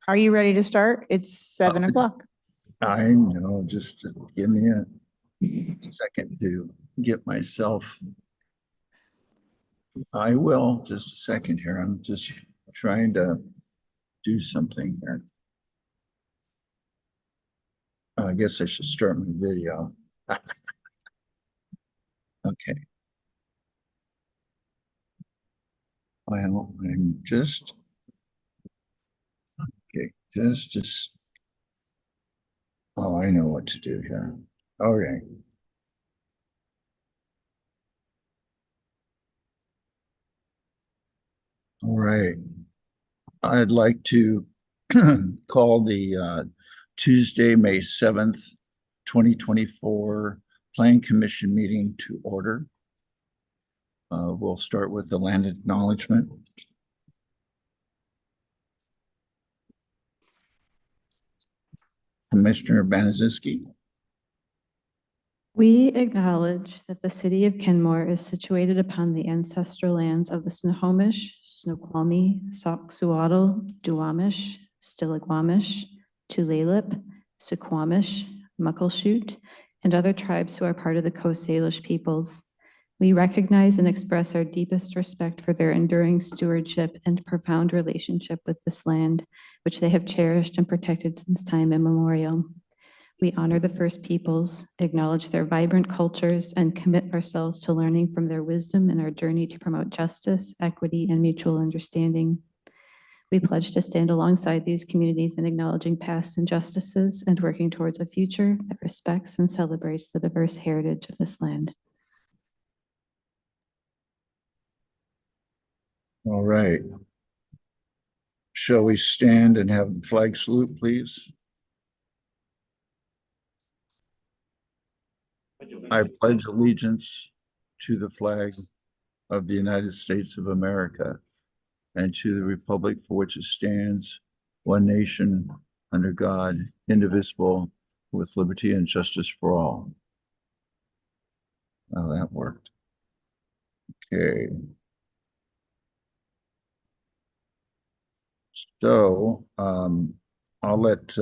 Are you ready to start? It's 7 o'clock. I know, just give me a second to get myself. I will, just a second here. I'm just trying to do something here. I guess I should start my video. Okay. Well, I'm just, okay, just, oh, I know what to do here. Okay. All right. I'd like to call the Tuesday, May 7th, 2024 Plan Commission meeting to order. We'll start with the land acknowledgement. Commissioner Banazinski. We acknowledge that the city of Kenmore is situated upon the ancestral lands of the Snohomish, Snoqualmie, Soxhawtla, Duwamish, Stillaguamish, Tulalip, Suquamish, Muckleshoot, and other tribes who are part of the Coast Salish peoples. We recognize and express our deepest respect for their enduring stewardship and profound relationship with this land, which they have cherished and protected since time immemorial. We honor the First Peoples, acknowledge their vibrant cultures, and commit ourselves to learning from their wisdom in our journey to promote justice, equity, and mutual understanding. We pledge to stand alongside these communities in acknowledging past injustices and working towards a future that respects and celebrates the diverse heritage of this land. All right. Shall we stand and have the flag salute, please? I pledge allegiance to the flag of the United States of America and to the republic for which it stands, one nation, under God, indivisible, with liberty and justice for all. Oh, that worked. Okay. So I'll let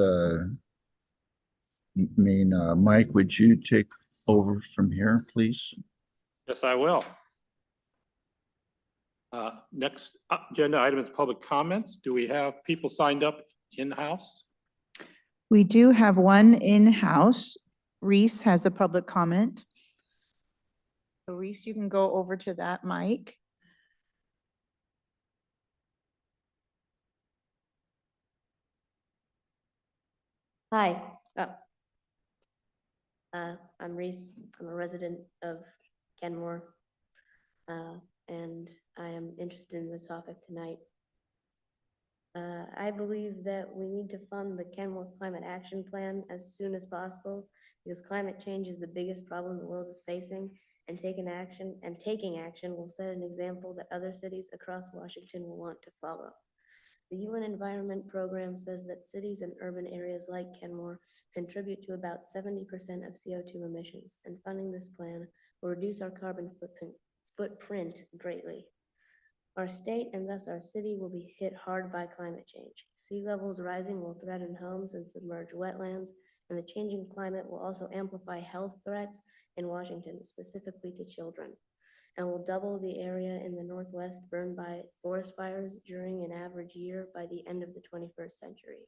Mike, would you take over from here, please? Yes, I will. Next agenda item is public comments. Do we have people signed up in-house? We do have one in-house. Reese has a public comment. So Reese, you can go over to that mic. Hi, I'm Reese. I'm a resident of Kenmore, and I am interested in the topic tonight. I believe that we need to fund the Kenmore Climate Action Plan as soon as possible because climate change is the biggest problem the world is facing, and taking action will set an example that other cities across Washington will want to follow. The UN Environment Program says that cities and urban areas like Kenmore contribute to about 70% of CO2 emissions, and funding this plan will reduce our carbon footprint greatly. Our state and thus our city will be hit hard by climate change. Sea levels rising will threaten homes and submerge wetlands, and the changing climate will also amplify health threats in Washington, specifically to children, and will double the area in the Northwest burned by forest fires during an average year by the end of the 21st century.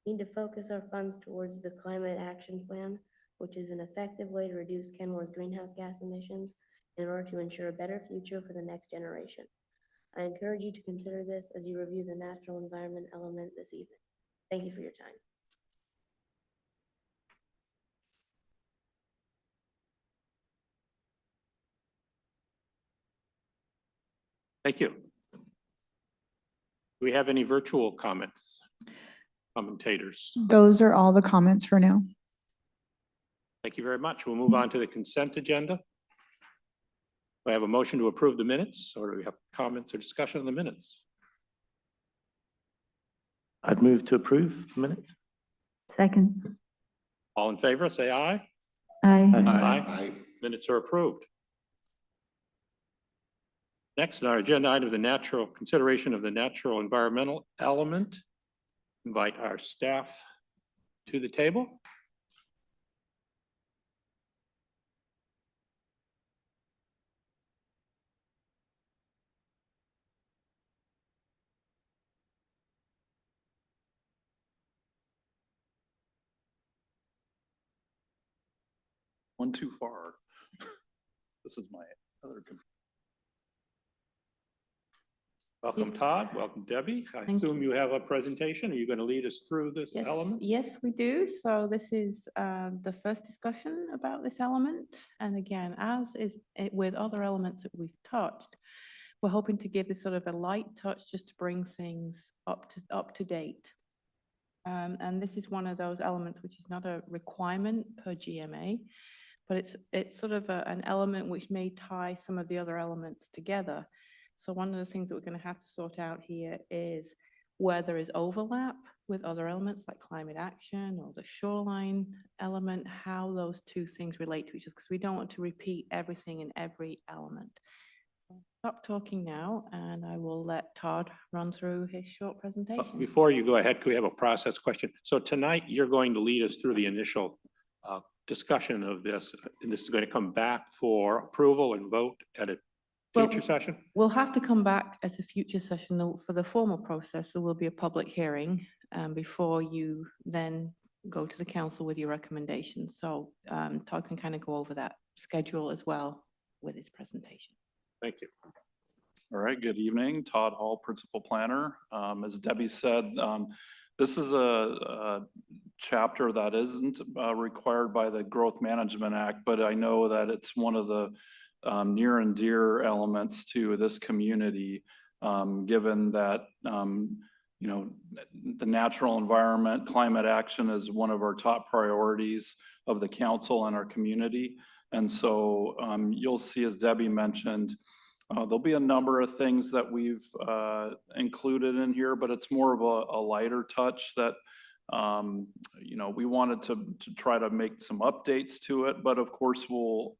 We need to focus our funds towards the Climate Action Plan, which is an effective way to reduce Kenmore's greenhouse gas emissions in order to ensure a better future for the next generation. I encourage you to consider this as you review the natural environment element this evening. Thank you for your time. Thank you. Do we have any virtual comments? Commentators? Those are all the comments for now. Thank you very much. We'll move on to the consent agenda. We have a motion to approve the minutes, or do we have comments or discussion on the minutes? I'd move to approve the minutes. Second. All in favor, say aye. Aye. Aye. Minutes are approved. Next on our agenda item is the consideration of the natural environmental element. invite our staff to the table. One too far. This is my other. Welcome, Todd. Welcome, Debbie. I Thank assume you have a presentation. Are you going to lead us through this Yes, element? yes, we do. So this is the first discussion about this element. And again, as is it with other elements that we've touched, we're hoping to give this sort of a light touch just to bring things up to date. And this is one of those elements which is not a requirement per GMA, but it's sort of an element which may tie some of the other elements together. So one of the things that we're going to have to sort out here is where there is overlap with other elements like climate action or the shoreline element, how those two things relate to each other, because we don't want to repeat everything in every element. So stop talking now, and I will let Todd run through his short presentation. Before you go ahead, could we have a process question? So tonight, you're going to lead us through the initial discussion of this, and this is going to come back for approval and vote at a future session? We'll have to come back at a future session though. For the formal process, there will be a public hearing before you then go to the council with your recommendations. So Todd can kind of go over that schedule as well with his presentation. Thank you. All right, good evening. Todd Hall, Principal Planner. As Debbie said, this is a chapter that isn't required by the Growth Management Act, but I know that it's one of the near and dear elements to this community, given that, you know, the natural environment, climate action is one of our top priorities of the council and our community. And so you'll see, as Debbie mentioned, there'll be a number of things that we've included in here, but it's more of a lighter touch that, you know, we wanted to try to make some updates to it, but of course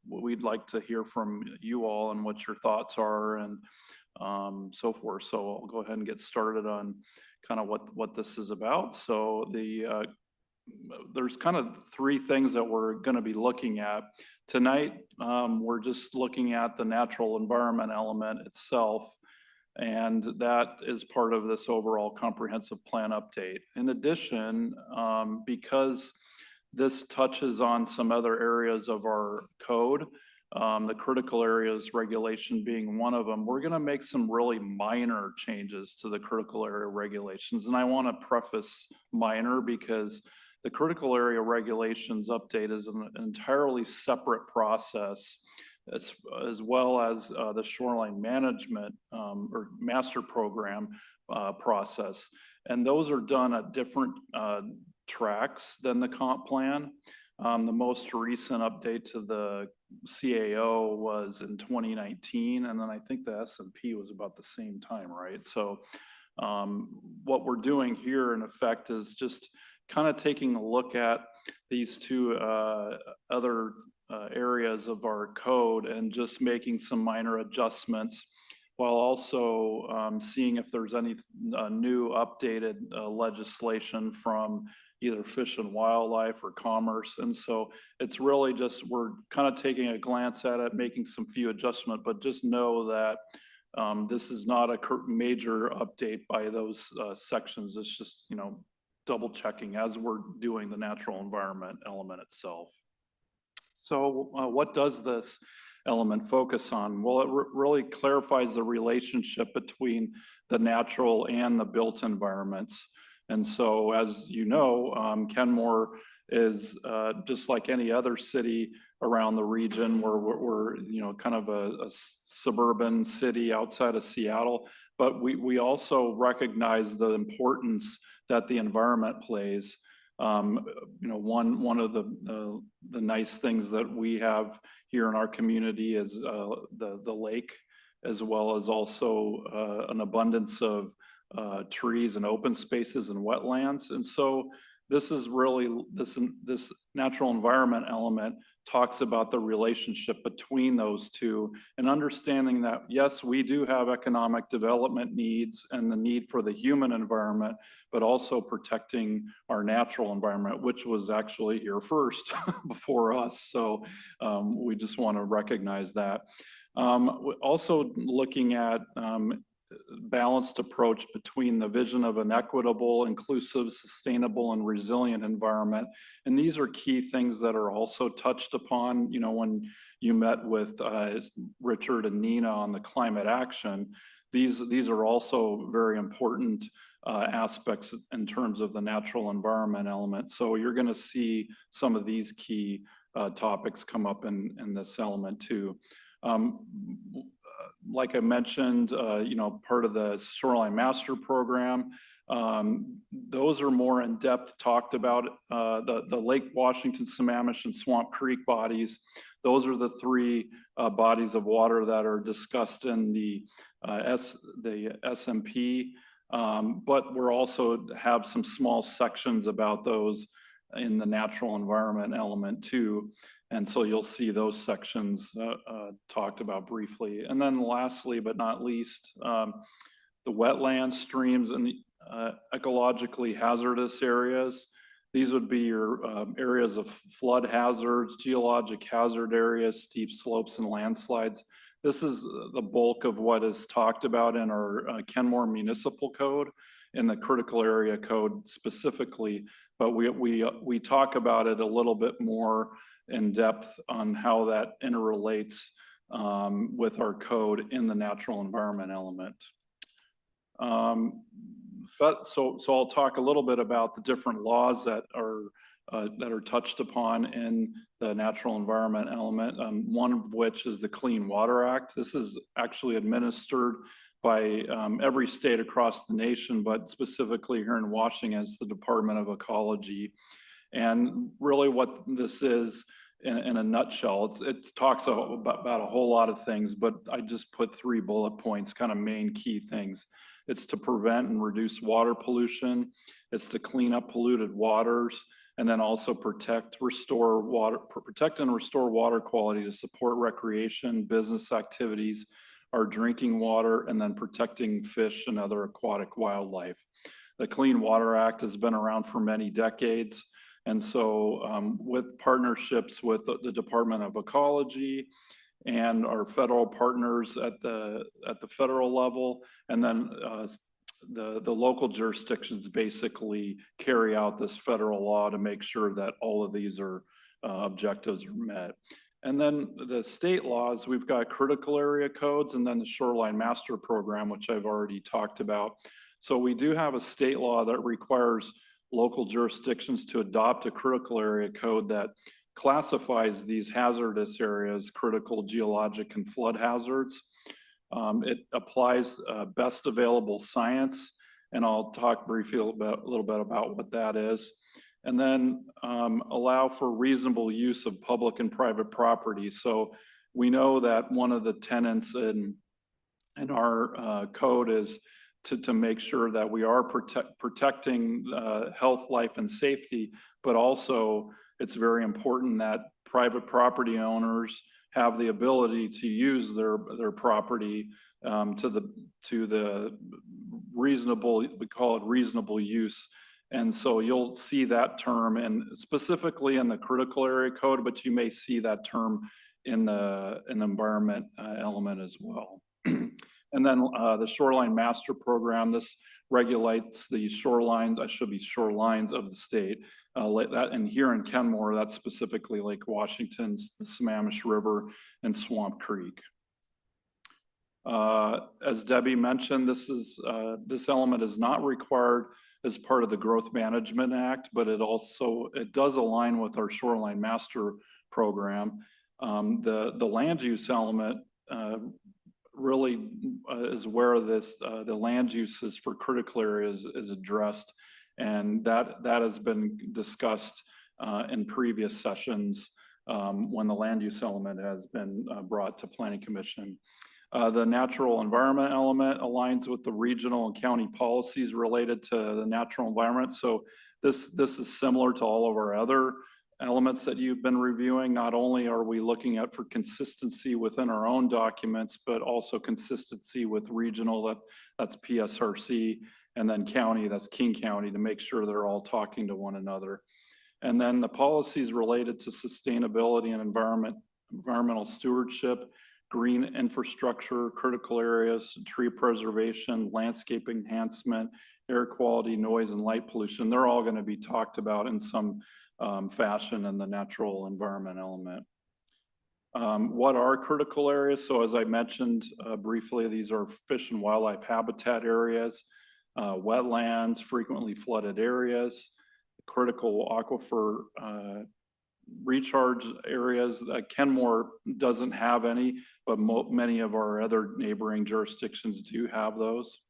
we'd like to hear from you all and what your thoughts are and so forth. So I'll go ahead and get started on kind of what this is about. So there's kind of three things that we're going to be looking at tonight. We're just looking at the natural environment element itself, and that is part of this overall comprehensive plan update. In addition, because this touches on some other areas of our code, the critical areas regulation being one of them, we're going to make some really minor changes to the critical area regulations. And I want to preface minor because the critical area regulations update is an entirely separate process, as well as the shoreline management or master program process. And those are done at different tracks than the comp plan. The most recent update to the CAO was in 2019, and then I think the S&P was about the same time, right? So what we're doing here in effect is just kind of taking a look at these two other areas of our code and just making some minor adjustments, while also seeing if there's any new updated legislation from either Fish and Wildlife or Commerce. And so it's really just, we're kind of taking a glance at it, making some few adjustments, but just know that this is not a major update by those sections. It's just, you know, double checking as we're doing the natural environment element itself. So what does this element focus on? Well, it really clarifies the relationship between the natural and the built environments. And so, as you know, Kenmore is just like any other city around the region, where we're you know, kind of a suburban city outside of Seattle, but we also recognize the importance that the environment plays. You know, one of the nice things that we have here in our community is the lake, as well as also an abundance of trees and open spaces and wetlands. And so this is really, this natural environment element talks about the relationship between those two and understanding that, yes, we do have economic development needs and the need for the human environment, but also protecting our natural environment, which was actually here first before us. So we just want to recognize that. Also looking at balanced approach between the vision of an equitable, inclusive, sustainable, and resilient environment. And these are key things that are also touched upon, you know, when you met with Richard and Nina on the climate action. These are also very important aspects in terms of the natural environment element. So you're going to see some of these key topics come up in this element too. Like I mentioned, you know, part of the Shoreline Master Program, those are more in depth talked about. The Lake Washington, Sammamish, and Swamp Creek bodies, those are the three bodies of water that are discussed in the SMP, but we're also have some small sections about those in the natural environment element too. And so you'll see those sections talked about briefly. And then lastly, but not least, the wetlands, streams, and ecologically hazardous areas. These would be your areas of flood hazards, geologic hazard areas, steep slopes, and landslides. This is the bulk of what is talked about in our Kenmore Municipal Code, in the Critical Area Code specifically, but we talk about it a little bit more in depth on how that interrelates with our code in the natural environment element. So I'll talk a little bit about the different laws that are touched upon in the natural environment element. One of which is the Clean Water Act. This is actually administered by every state across the nation, but specifically here in Washington, it's the Department of Ecology. And really what this is, in a nutshell, it talks about a whole lot of things, but I just put 3 bullet points, kind of main key things. It's to prevent and reduce water pollution. It's to clean up polluted waters, and then also protect and restore water quality to support recreation, business activities, our drinking water, and then protecting fish and other aquatic wildlife. The Clean Water Act has been around for many decades. And so with partnerships with the Department of Ecology and our federal partners at the federal level, and then the local jurisdictions basically carry out this federal law to make sure that all of these objectives are met. And then the state laws, we've got critical area codes and then the Shoreline Master Program, which I've already talked about. So we do have a state law that requires local jurisdictions to adopt a critical area code that classifies these hazardous areas, critical geologic and flood hazards. It applies best available science, and I'll talk briefly a little bit about what that is. And then allow for reasonable use of public and private property. So we know that one of the tenets in our code is to make sure that we are protecting health, life, and safety, but also it's very important that private property owners have the ability to use their property to the reasonable, we call it reasonable use. And so you'll see that term, and specifically in the critical area code, but you may see that term in an environment element as well. And then the Shoreline Master Program, this regulates the shorelines, shorelines of the state. And here in Kenmore, that's specifically Lake Washington, the Sammamish River, and Swamp Creek. As Debbie mentioned, this element is not required as part of the Growth Management Act, but it does align with our Shoreline Master Program. The land use element really is where the land uses for critical areas is addressed, and that has been discussed in previous sessions when the land use element has been brought to Planning Commission. The natural environment element aligns with the regional and county policies related to the natural environment. So This is similar to all of our other elements that you've been reviewing. Not only are we looking at for consistency within our own documents, but also consistency with regional, that's PSRC, and then county, that's King County, to make sure they're all talking to one another. And then the policies related to sustainability and environmental stewardship, green infrastructure, critical areas, tree preservation, landscape enhancement, air quality, noise, and light pollution, they're all going to be talked about in some fashion in the natural environment element. What are critical areas? So as I mentioned briefly, these are fish and wildlife habitat areas, wetlands, frequently flooded areas, critical aquifer recharge areas. Kenmore doesn't have any, but many of our other neighboring jurisdictions do have those.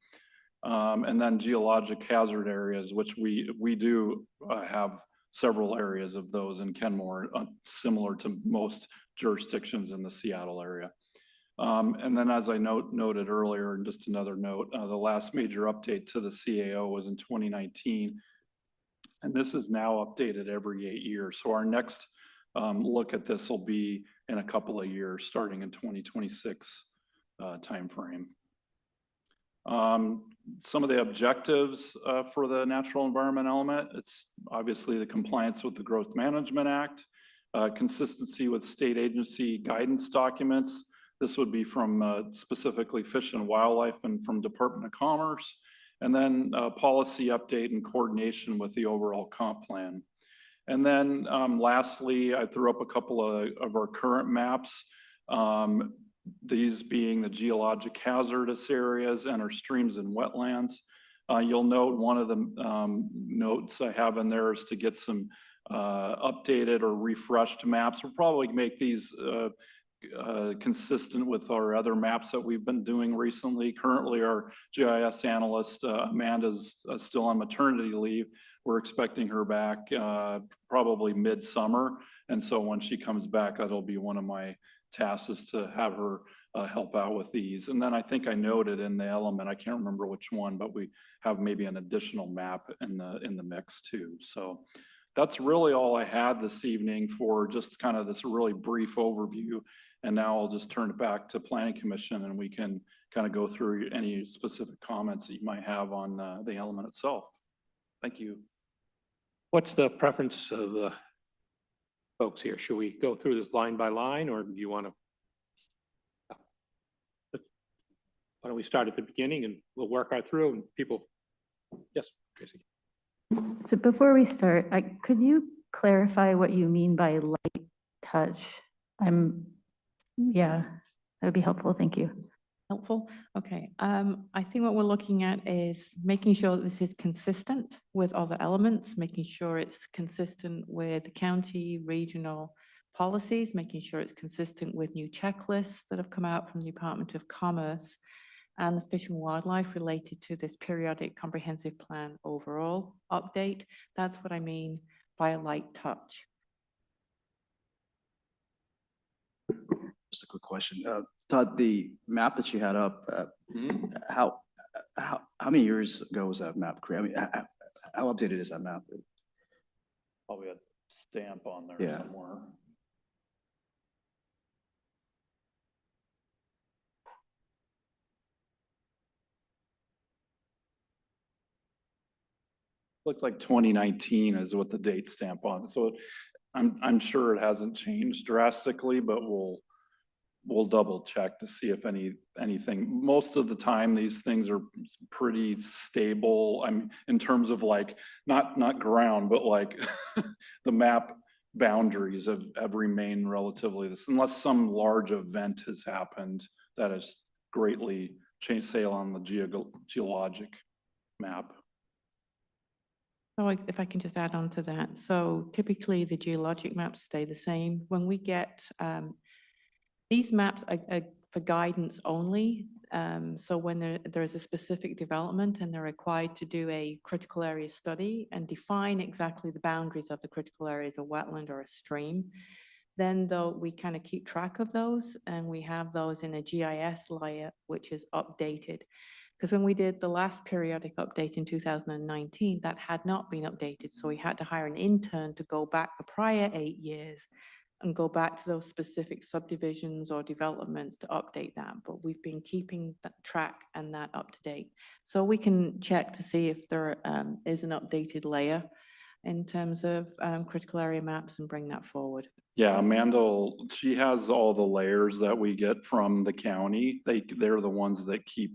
And then geologic hazard areas, which we do have several areas of those in Kenmore, similar to most jurisdictions in the Seattle area. And then as I noted earlier, and just another note, the last major update to the CAO was in 2019. And this is now updated every 8 years. So our next look at this will be in a couple of years, starting in 2026 timeframe. Some of the objectives for the natural environment element, it's obviously the compliance with the Growth Management Act, consistency with state agency guidance documents. This would be from specifically Fish and Wildlife and from Department of Commerce. And then policy update and coordination with the overall comp plan. And then lastly, I threw up a couple of our current maps, these being the geologic hazardous areas and our streams and wetlands. You'll note one of the notes I have in there is to get some updated or refreshed maps. We'll probably make these consistent with our other maps that we've been doing recently. Currently, our GIS analyst, Amanda's still on maternity leave. We're expecting her back probably midsummer. And so when she comes back, that'll be one of my tasks is to have her help out with these. And then I think I noted in the element, I can't remember which one, but we have maybe an additional map in the mix too. So that's really all I had this evening for just kind of this really brief overview. And now I'll just turn it back to Planning Commission and we can kind of go through any specific comments that you might have on the element itself. Thank you. What's the preference of the folks here? Should we go through this line by line, or do you want to? Why don't we start at the beginning and we'll work our through and people. Yes, Tracy. So before we start, could you clarify what you mean by light touch? Yeah, that would be helpful. Thank you. Helpful? Okay. I think what we're looking at is making sure that this is consistent with other elements, making sure it's consistent with county, regional policies, making sure it's consistent with new checklists that have come out from the Department of Commerce and the Fish and Wildlife related to this periodic comprehensive plan overall update. That's what I mean by a light touch. Just a quick question. Todd, the map that you had up, how many years ago was that map created? I mean, how updated is that map? Probably a stamp on there Yeah. somewhere. Looks like 2019 is what the date stamp on. So I'm sure it hasn't changed drastically, but we'll double check to see if anything. Most of the time, these things are pretty stable. I mean, in terms of like not ground, but like the map boundaries have remained relatively this, unless some large event has happened that has greatly changed, say, on the geologic map. So if I can just add on to that. So typically the geologic maps stay the same. When we get, these maps are for guidance only. So when there is a specific development and they're required to do a critical area study and define exactly the boundaries of the critical areas, a wetland or a stream, then though we kind of keep track of those and we have those in a GIS layer, which is updated. Because when we did the last periodic update in 2019, that had not been updated. So we had to hire an intern to go back the prior 8 years and go back to those specific subdivisions or developments to update that. But we've been keeping that track and that up to date. So we can check to see if there is an updated layer in terms of critical area maps and bring that forward. Yeah, Amanda, she has all the layers that we get from the county. They're the ones that keep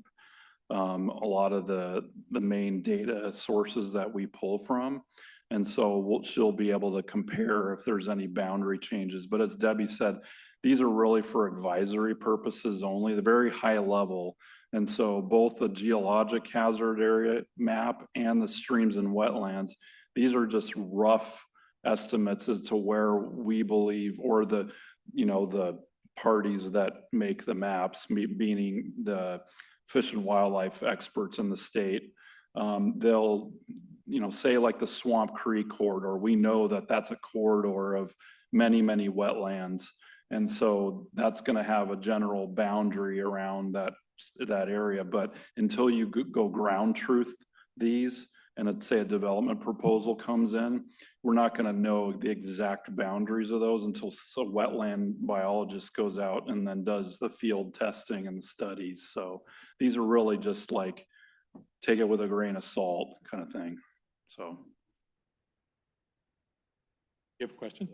a lot of the main data sources that we pull from. And so she'll be able to compare if there's any boundary changes. But as Debbie said, these are really for advisory purposes only, the very high level. And so both the geologic hazard area map and the streams and wetlands, these are just rough estimates as to where we believe, or the parties that make the maps, meaning the fish and wildlife experts in the state. They'll, say like the Swamp Creek corridor, we know that that's a corridor of many, many wetlands. And so that's going to have a general boundary around that area. But until you go ground truth these, and let's say a development proposal comes in, we're not going to know the exact boundaries of those until a wetland biologist goes out and then does the field testing and the studies. So these are really just like, take it with a grain of salt kind of thing. So. You have a question?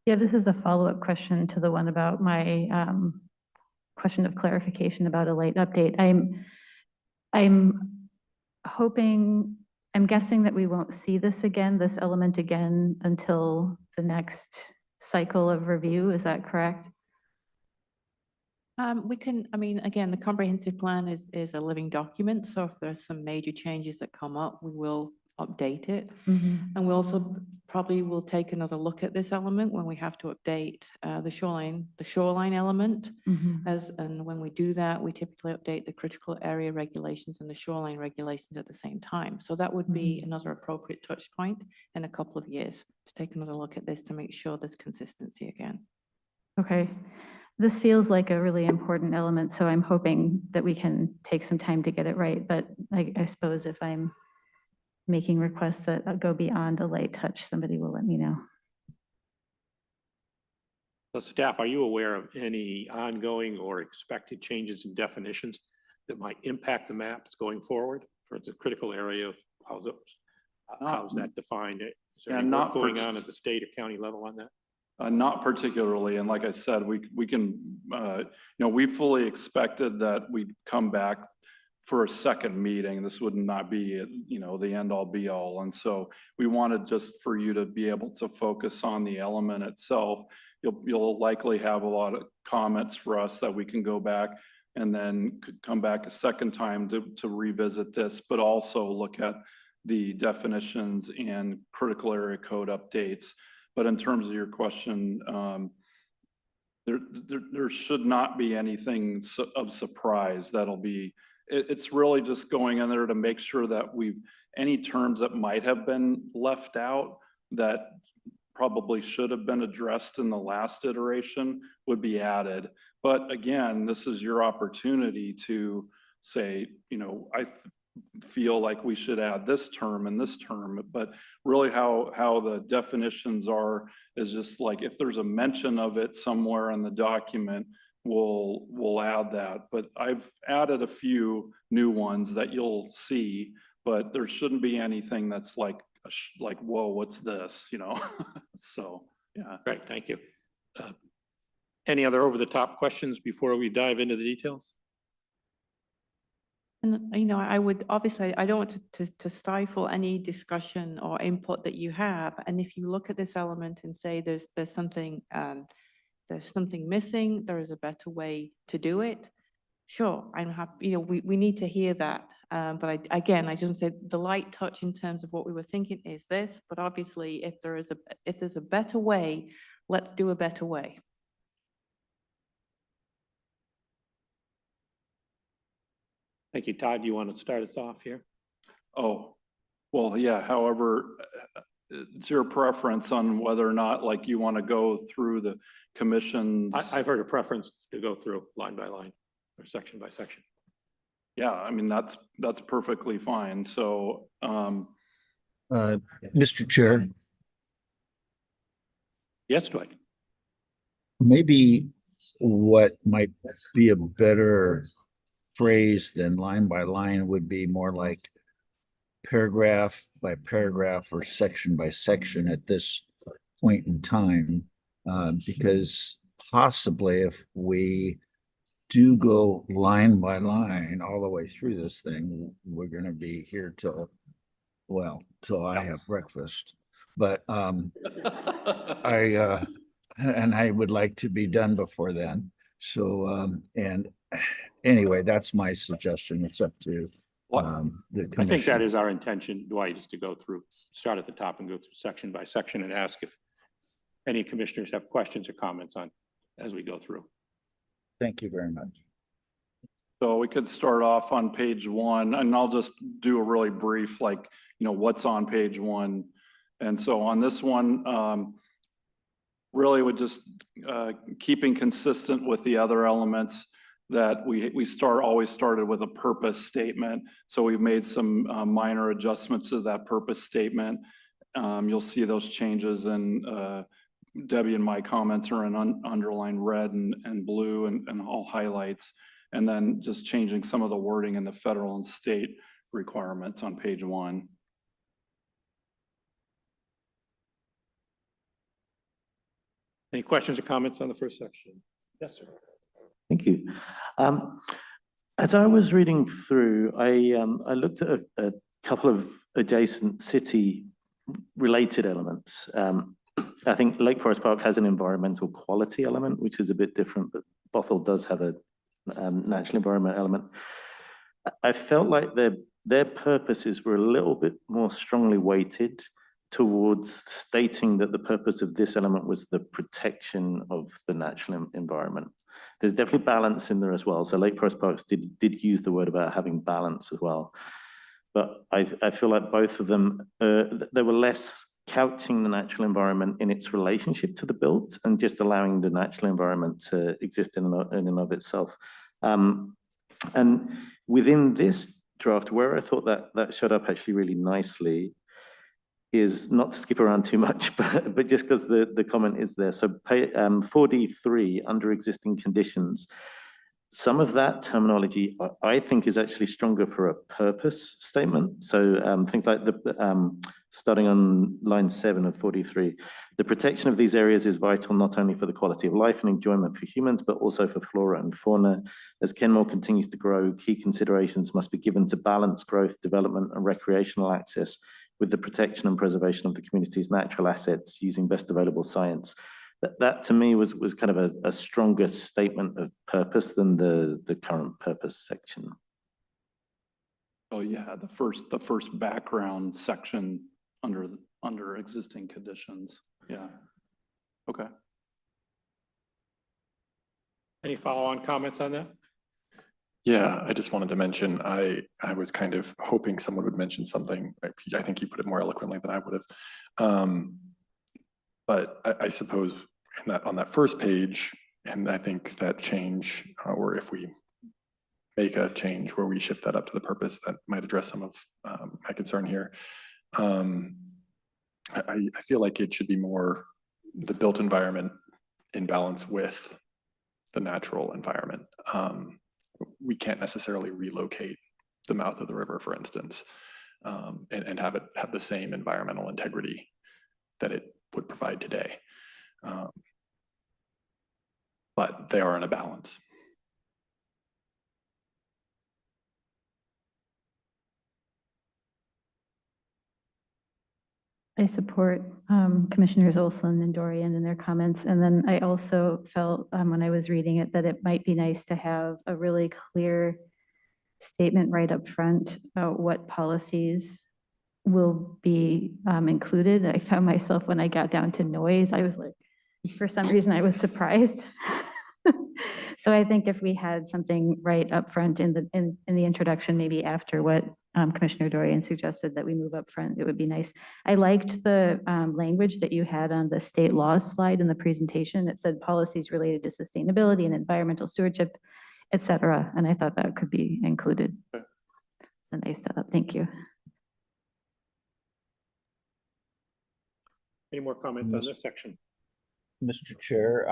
Yeah, this is a follow-up question to the one about my question of clarification about a late update. I'm guessing that we won't see this element again until the next cycle of review. Is that correct? Again, the comprehensive plan is a living document. So if there's some major changes that come up, we will update it. And we also probably will take another look at this element when we have to update the shoreline element. And when we do that, we typically update the critical area regulations and the shoreline regulations at the same time. So that would be another appropriate touch point in a couple of years to take another look at this to make sure there's consistency again. Okay. This feels like a really important element, so I'm hoping that we can take some time to get it right. But I suppose if I'm making requests that go beyond a light touch, somebody will let me know. So staff, are you aware of any ongoing or expected changes in definitions that might impact the maps going forward for the critical area of how's that defined? Is there any work going on at the state or county level on that? Not particularly. And like I said, we can, we fully expected that we'd come back for a second meeting. This would not be, the end all be all. And so we wanted just for you to be able to focus on the element itself. You'll likely have a lot of comments for us that we can go back and then come back a second time to revisit this, but also look at the definitions and critical area code updates. But in terms of your question, there should not be anything of surprise that'll be. It's really just going in there to make sure that any terms that might have been left out that probably should have been addressed in the last iteration would be added. But again, this is your opportunity to say, I feel like we should add this term and this term, but really how the definitions are is just like, if there's a mention of it somewhere in the document, we'll add that. But I've added a few new ones that you'll see, but there shouldn't be anything that's like, whoa, what's this, So, yeah. Great, thank you. Any other over-the-top questions before we dive into the details? And, I would, obviously, I don't want to stifle any discussion or input that you have. And if you look at this element and say there's something missing, there is a better way to do it, sure, I'm happy, we need to hear that. But I just say the light touch in terms of what we were thinking is this, but obviously if there's a better way, let's do a better way. Thank you. Todd, do you want to start us off here? Oh, well, yeah, however, it's your preference on whether or not you want to go through the commission's. I've heard a preference to go through line by line or section by section. Yeah, I mean, that's perfectly fine. So, Mr. Chair, Yes, Dwight? maybe what might be a better phrase than line by line would be more like paragraph by paragraph or section by section at this point in time. Because possibly if we do go line by line all the way through this thing, we're gonna be here till, well, till I have breakfast. But and I would like to be done before then. So and anyway, that's my suggestion. It's up to the I think that commission. is our intention, Dwight, is to go through, start at the top and go through section by section and ask if any commissioners have questions or comments on as we go through. Thank you very much. so we could start off on page 1, and I'll just do a really brief, like, what's on page 1. And so on this one, really would just keeping consistent with the other elements that we always started with a purpose statement. So we've made some minor adjustments to that purpose statement. You'll see those changes, and Debbie and my comments are in underlined red and blue and all highlights. And then just changing some of the wording in the federal and state requirements on page 1. Any questions or comments on the first section? Yes, sir. Thank you. As I was reading through, I looked at a couple of adjacent city-related elements. I think Lake Forest Park has an environmental quality element, which is a bit different, but Bothell does have a natural environment element. I felt like their purposes were a little bit more strongly weighted towards stating that the purpose of this element was the protection of the natural environment. There's definitely balance in there as well. So Lake Forest Parks did use the word about having balance as well. But I feel like both of them, they were less couching the natural environment in its relationship to the built and just allowing the natural environment to exist in and of itself. And within this draft, where I thought that showed up actually really nicely is not to skip around too much, but just because the comment is there. So 4D3, under existing conditions, some of that terminology I think is actually stronger for a purpose statement. So things like starting on line 7 of 4D3, the protection of these areas is vital not only for the quality of life and enjoyment for humans, but also for flora and fauna. As Kenmore continues to grow, key considerations must be given to balance, growth, development, and recreational access with the protection and preservation of the community's natural assets using best available science. That to me was kind of a stronger statement of purpose than the current purpose section. Oh yeah, the first background section under existing conditions. Yeah. Okay. Any follow-on comments on that? Yeah, I just wanted to mention, I was kind of hoping someone would mention something. I think you put it more eloquently than I would have. But I suppose on that first page, and I think that change, or if we make a change where we shift that up to the purpose, that might address some of my concern here. I feel like it should be more the built environment in balance with the natural environment. We can't necessarily relocate the mouth of the river, for instance, and have it have the same environmental integrity that it would provide today. But they are in a balance. I support Commissioners Olson and Dorian in their comments. And then I also felt when I was reading it that it might be nice to have a really clear statement right up front about what policies will be included. I found myself when I got down to noise, I was like, for some reason I was surprised. So I think if we had something right up front in the introduction, maybe after what Commissioner Dorian suggested that we move up front, it would be nice. I liked the language that you had on the state laws slide in the presentation. It said policies related to sustainability and environmental stewardship et cetera. And I thought that could be included. Okay. It's a nice setup. Thank you. Any more comments on this section? Mr. Chair,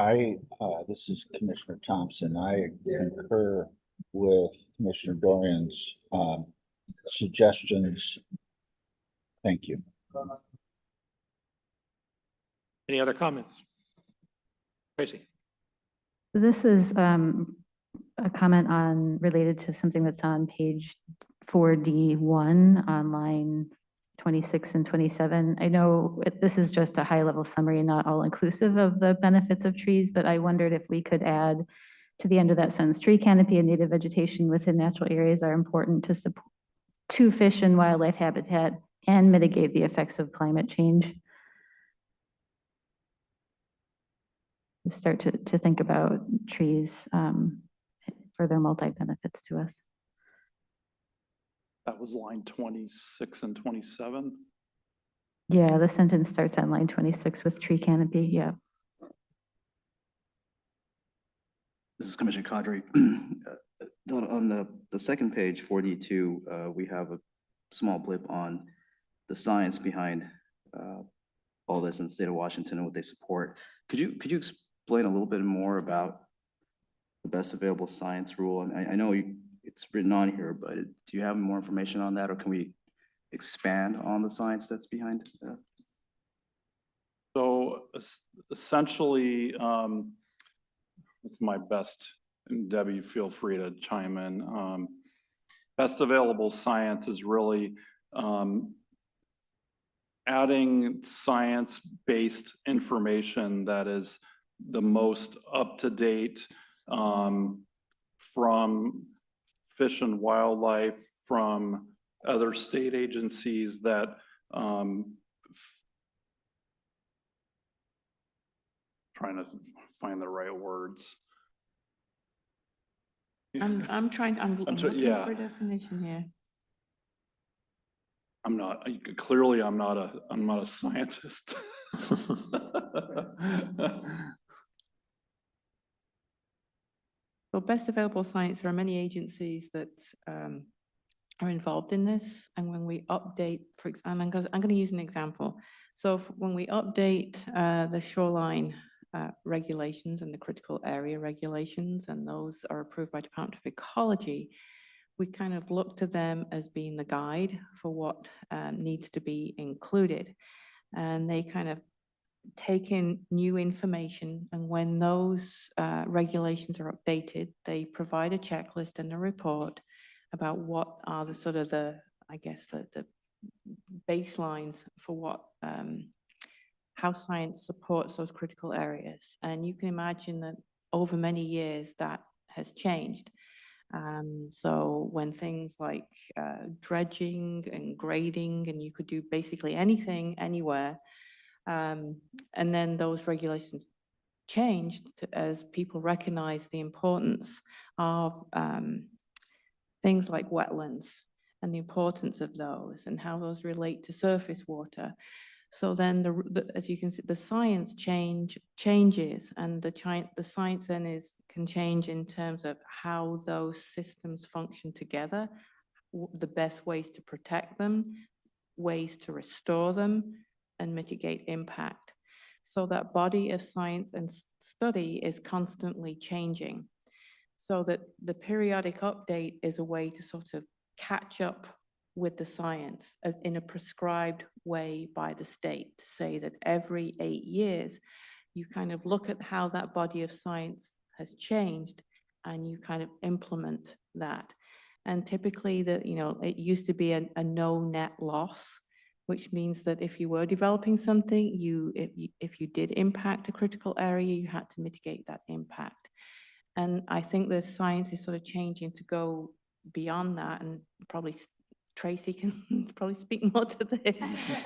this is Commissioner Thompson. I concur with Commissioner Dorian's, suggestions. Thank you. Any other comments? Tracy? This is a comment on, related to something that's on page 4D1 on line 26 and 27. I know this is just a high-level summary, not all inclusive of the benefits of trees, but I wondered if we could add to the end of that sentence, tree canopy and native vegetation within natural areas are important to support fish and wildlife habitat and mitigate the effects of climate change. Start to think about trees for their multi-benefits to us. That was line 26 and 27. Yeah, the sentence starts on line 26 with tree canopy, yeah. This is Commissioner Cadre. On the second page, 4D2, we have a small blip on the science behind all this in the state of Washington and what they support. Could you explain a little bit more about the best available science rule? And I know it's written on here, but do you have more information on that, or can we expand on the science that's behind that? So essentially, it's my best, and Debbie, feel free to chime in. Best available science is really adding science-based information that is the most up-to-date from Fish and Wildlife, from other state agencies that trying to find the right words. I'm looking yeah. for a definition here. I'm not, clearly I'm not a scientist. So best available science, there are many agencies that are involved in this. And when we update, for example, I'm going to use an example. So when we update the shoreline regulations and the critical area regulations, and those are approved by Department of Ecology, we kind of look to them as being the guide for what needs to be included. And they kind of take in new information, and when those regulations are updated, they provide a checklist and a report about what are the sort of the baselines for what how science supports those critical areas. And you can imagine that over many years that has changed. So when things like dredging and grading, and you could do basically anything, anywhere, and then those regulations changed as people recognize the importance of things like wetlands and the importance of those and how those relate to surface water. So then, as you can see, the science changes, and the science then can change in terms of how those systems function together, the best ways to protect them, ways to restore them, and mitigate impact. So that body of science and study is constantly changing. So that the periodic update is a way to sort of catch up with the science in a prescribed way by the state, to say that every 8 years, you kind of look at how that body of science has changed and you kind of implement that. And typically it used to be a no net loss, which means that if you were developing something, if you did impact a critical area, you had to mitigate that impact. And I think the science is sort of changing to go beyond that, and probably Tracy can probably speak more to this.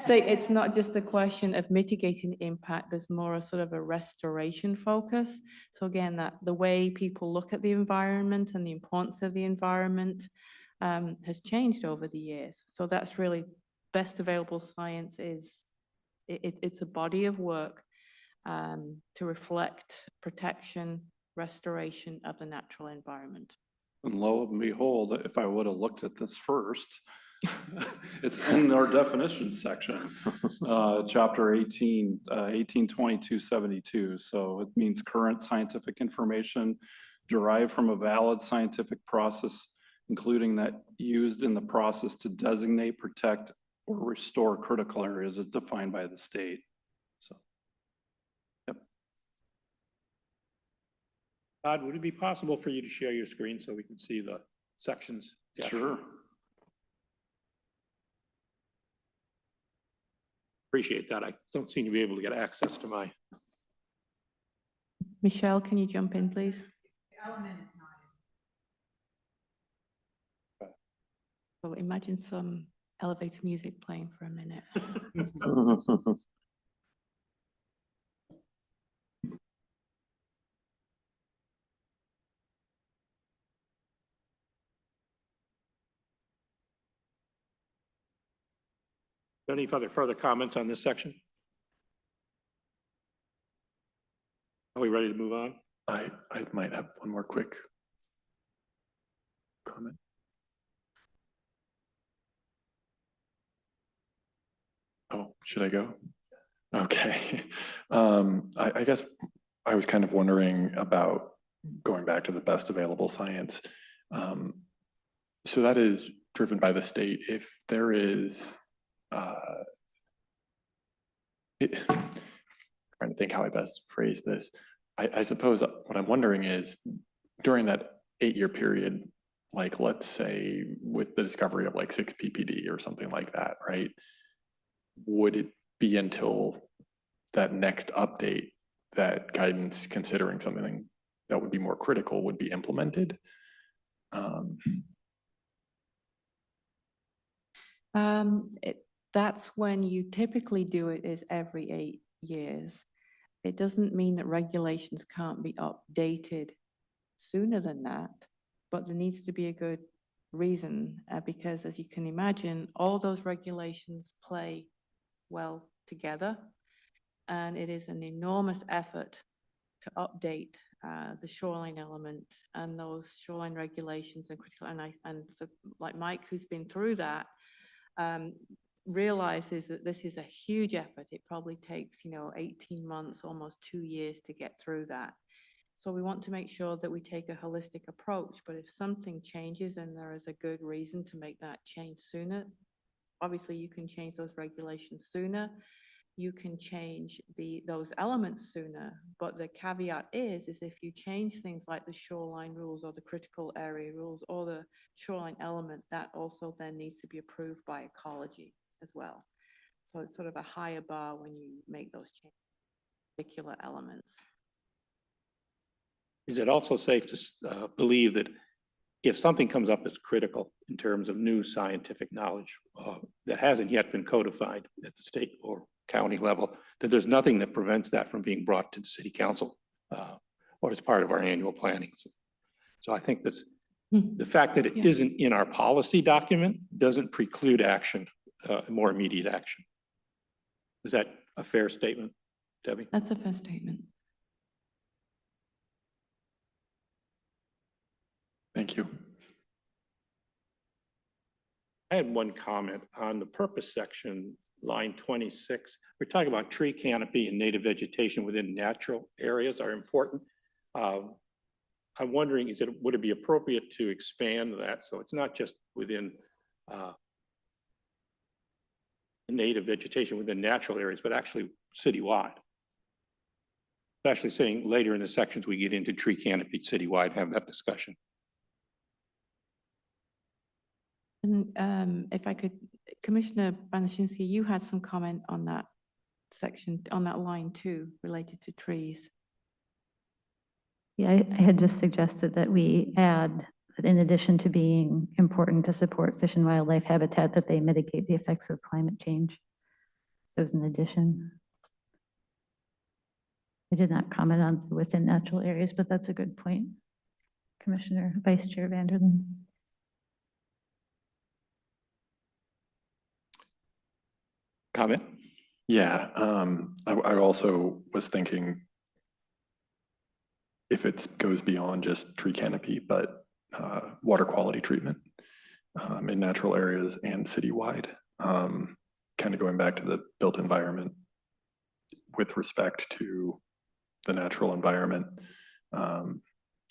So it's not just a question of mitigating impact, there's more a sort of a restoration focus. So again, that the way people look at the environment and the importance of the environment has changed over the years. So that's really best available science is, it's a body of work to reflect protection, restoration of the natural environment. And lo and behold, if I would have looked at this first, it's in our definitions section, chapter 182272. So it means current scientific information derived from a valid scientific process, including that used in the process to designate, protect, or restore critical areas as defined by the state. So, yep. Todd, would it be possible for you to share your screen so we can see the sections? Yeah. Sure. Appreciate that. I don't seem to be able to get access to my. Michelle, can you jump in, please? So imagine some elevator music playing for a minute. Any further comments on this section? Are we ready to move on? I might have one more quick comment. Oh, should I go? Okay. I guess I was kind of wondering about going back to the best available science. So that is driven by the state. If there is, trying to think how I best phrase this. I suppose what I'm wondering is during that 8-year period, like let's say with the discovery of like 6 ppd or something like that, right? Would it be until that next update that guidance considering something that would be more critical would be implemented? That's when you typically do it is every 8 years. It doesn't mean that regulations can't be updated sooner than that, but there needs to be a good reason because as you can imagine, all those regulations play well together. And it is an enormous effort to update the shoreline element and those shoreline regulations and critical, and for like Mike, who's been through that, realizes that this is a huge effort. It probably takes, 18 months, almost 2 years to get through that. So we want to make sure that we take a holistic approach, but if something changes and there is a good reason to make that change sooner, obviously you can change those regulations sooner. You can change those elements sooner, but the caveat is if you change things like the shoreline rules or the critical area rules or the shoreline element, that also then needs to be approved by ecology as well. So it's sort of a higher bar when you make those changes, particular elements. Is it also safe to believe that if something comes up as critical in terms of new scientific knowledge that hasn't yet been codified at the state or county level, that there's nothing that prevents that from being brought to the city council or as part of our annual planning? So I think that's the fact that it isn't in our policy document doesn't preclude action, more immediate action. Is that a fair statement, Debbie? That's a fair statement. Thank you. I had one comment on the purpose section, line 26. We're talking about tree canopy and native vegetation within natural areas are important. I'm wondering, would it be appropriate to expand that so it's not just within native vegetation within natural areas, but actually citywide? Especially saying later in the sections we get into tree canopy citywide, have that discussion. And if I could, Commissioner Banaszynski, you had some comment on that section, on that line too, related to trees. Yeah, I had just suggested that we add that in addition to being important to support fish and wildlife habitat, that they mitigate the effects of climate change. That was an addition. I did not comment on within natural areas, but that's a good point. Commissioner Vice Chair Vanderlyn. Comment? Yeah, I also was thinking if it goes beyond just tree canopy, but water quality treatment in natural areas and citywide. Kind of going back to the built environment with respect to the natural environment,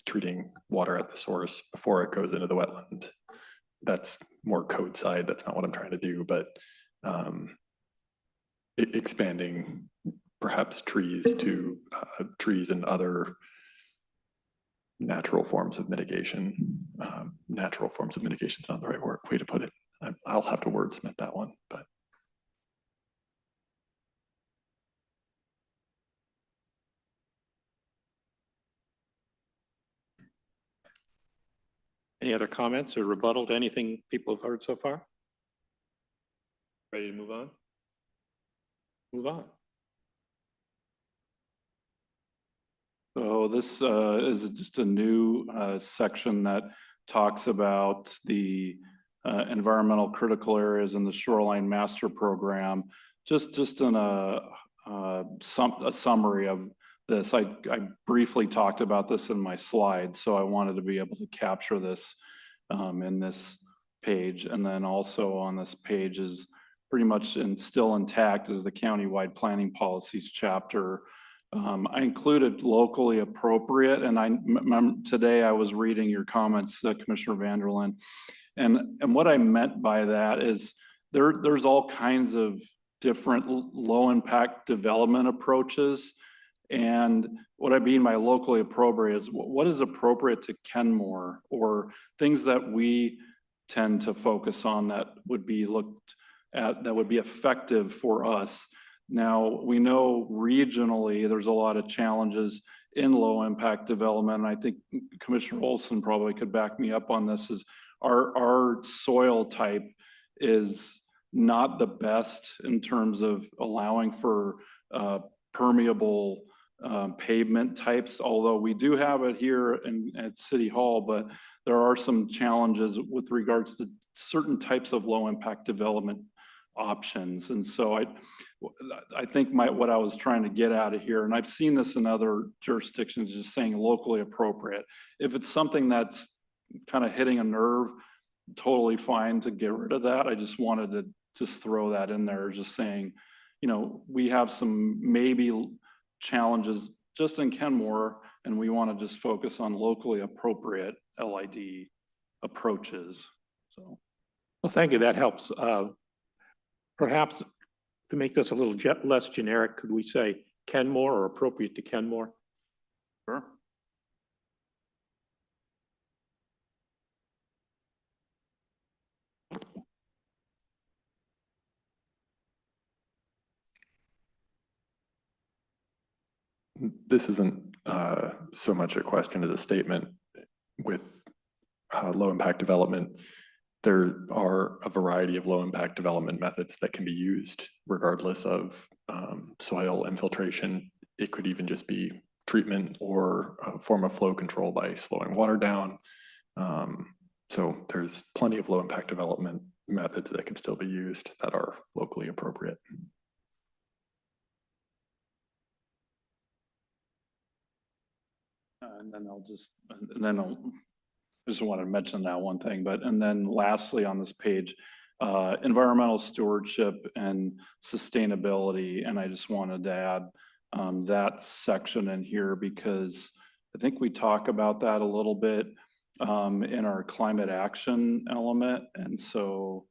treating water at the source before it goes into the wetland. That's more code side. That's not what I'm trying to do, but expanding perhaps trees to trees and other natural forms of mitigation. Natural forms of mitigation is not the right way to put it. I'll have to wordsmith that one, but. Any other comments or rebuttal to anything people have heard so far? Ready to move on? Move on. So this is just a new section that talks about the environmental critical areas in the Shoreline Master Program. Just in a summary of this. I briefly talked about this in my slides, so I wanted to be able to capture this in this page. And then also on this page is pretty much still intact is the countywide planning policies chapter. I included locally appropriate, and today I was reading your comments, Commissioner Vanderland, and what I meant by that is there's all kinds of different low impact development approaches. And what I mean by locally appropriate is what is appropriate to Kenmore, or things that we tend to focus on that would be looked at, that would be effective for us. Now, we know regionally there's a lot of challenges in low impact development. And I think Commissioner Olson probably could back me up on this, is our soil type is not the best in terms of allowing for permeable pavement types, although we do have it here at City Hall, but there are some challenges with regards to certain types of low impact development options. And so I think what I was trying to get out of here, and I've seen this in other jurisdictions, just saying locally appropriate. If it's something that's kind of hitting a nerve, totally fine to get rid of that. I just wanted to just throw that in there, just saying, you know, we have some maybe challenges just in Kenmore, and we want to just focus on locally appropriate LID approaches. So, well, thank you. That helps. Perhaps to make this a little less generic, could we say Kenmore or appropriate to Kenmore? sure. This isn't so much a question as a statement. With low impact development, there are a variety of low impact development methods that can be used regardless of soil infiltration. It could even just be treatment or a form of flow control by slowing water down. So there's plenty of low impact development methods that can still be used that are locally appropriate. And then I just wanted to mention that one thing, and then lastly on this page, environmental stewardship and sustainability. And I just wanted to add that section in here because I think we talk about that a little bit in our climate action element. And so,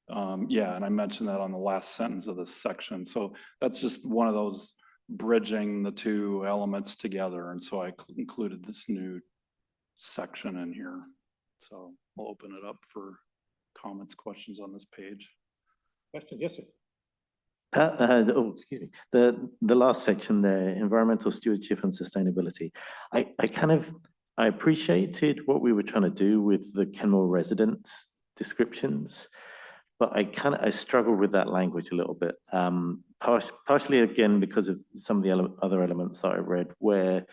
yeah, and I mentioned that on the last sentence of this section. So that's just one of those bridging the two elements together. And so I included this new section in here. So I'll open it up for comments, questions on this page. Question, yes, sir. Excuse me. The last section there, environmental stewardship and sustainability. I appreciated what we were trying to do with the Kenmore residents descriptions, but I struggle with that language a little bit. Partially again because of some of the other elements that I read, where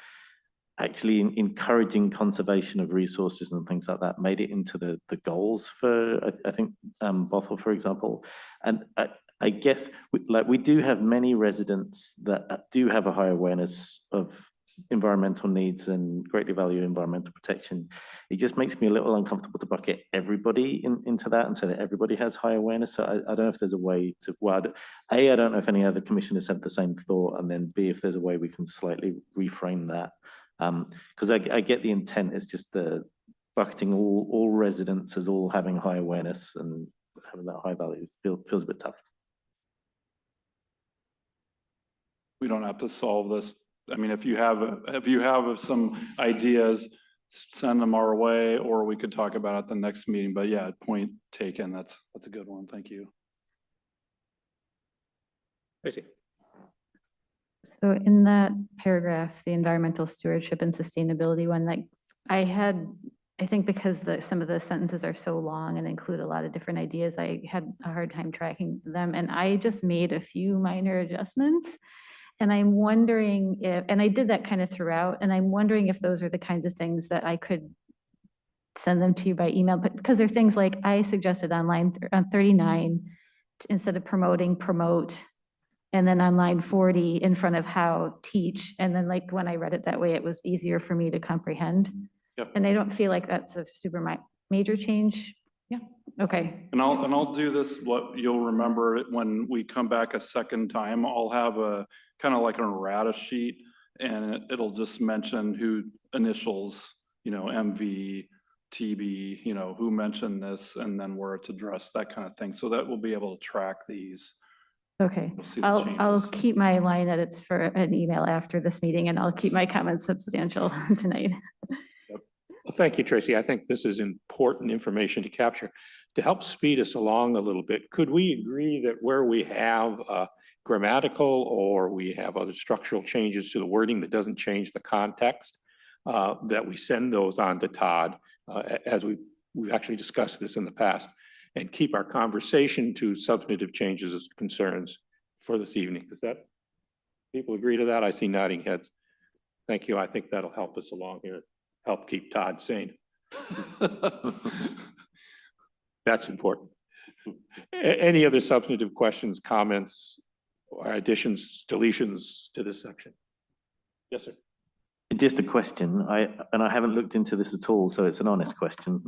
actually encouraging conservation of resources and things like that made it into the goals for I think Bothell, for example. And I guess we do have many residents that do have a high awareness of environmental needs and greatly value environmental protection. It just makes me a little uncomfortable to bucket everybody into that and say that everybody has high awareness. So I don't know if there's a way to, well, A, I don't know if any other commissioners have the same thought, and then B, if there's a way we can slightly reframe that. Because I get the intent, it's just the bucketing all residents as all having high awareness and having that high value feels a bit tough. We don't have to solve this. I mean, if you have some ideas, send them our way, or we could talk about it at the next meeting. But yeah, point taken. That's a good one. Thank you. Tracy? So in that paragraph, the environmental stewardship and sustainability one, like I think because some of the sentences are so long and include a lot of different ideas, I had a hard time tracking them. And I just made a few minor adjustments. And I'm wondering if, and I did that kind of throughout, and I'm wondering if those are the kinds of things that I could send them to you by email, but because they're things like I suggested on 39, instead of promote, and then on line 40 in front of how, teach. And then like when I read it that way, it was easier for me to comprehend. Yep. And I don't feel like that's a super major change. Yeah. Okay. And I'll do this, what you'll remember it when we come back a second time, I'll have a kind of like an errata sheet, and it'll just mention who initials, MV, TB, who mentioned this, and then where it's addressed, that kind of thing. So that we'll be able to track these. Okay, We'll see the I'll changes. keep my line edits for an email after this meeting, and I'll keep my comments substantial tonight. Well, thank you, Tracy. I think this is important information to capture. To help speed us along a little bit, could we agree that where we have grammatical or we have other structural changes to the wording that doesn't change the context, that we send those on to Todd, as we've actually discussed this in the past, and keep our conversation to substantive changes as concerns for this evening? Does that, people agree to that? I see nodding heads. Thank you. I think that'll help us along here, help keep Todd sane. That's important. Any other substantive questions, comments, or additions, deletions to this section? Yes, sir. Just a question. I haven't looked into this at all, so it's an honest question.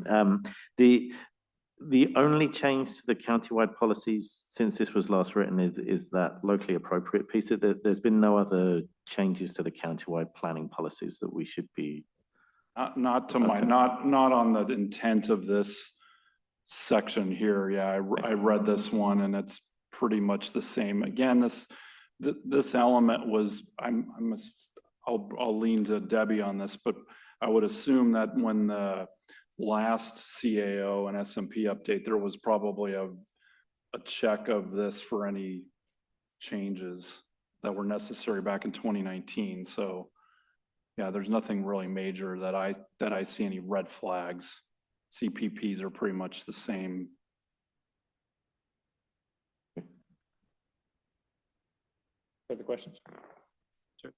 The only change to the countywide policies since this was last written is that locally appropriate piece. There's been no other changes to the countywide planning policies that we should be. Not on the intent of this section here. Yeah, I read this one, and it's pretty much the same. Again, this element was, I'll lean to Debbie on this, but I would assume that when the last CAO and SMP update, there was probably a check of this for any changes that were necessary back in 2019. So yeah, there's nothing really major that I see any red flags. CPPs are pretty much the same. Further questions? Sure.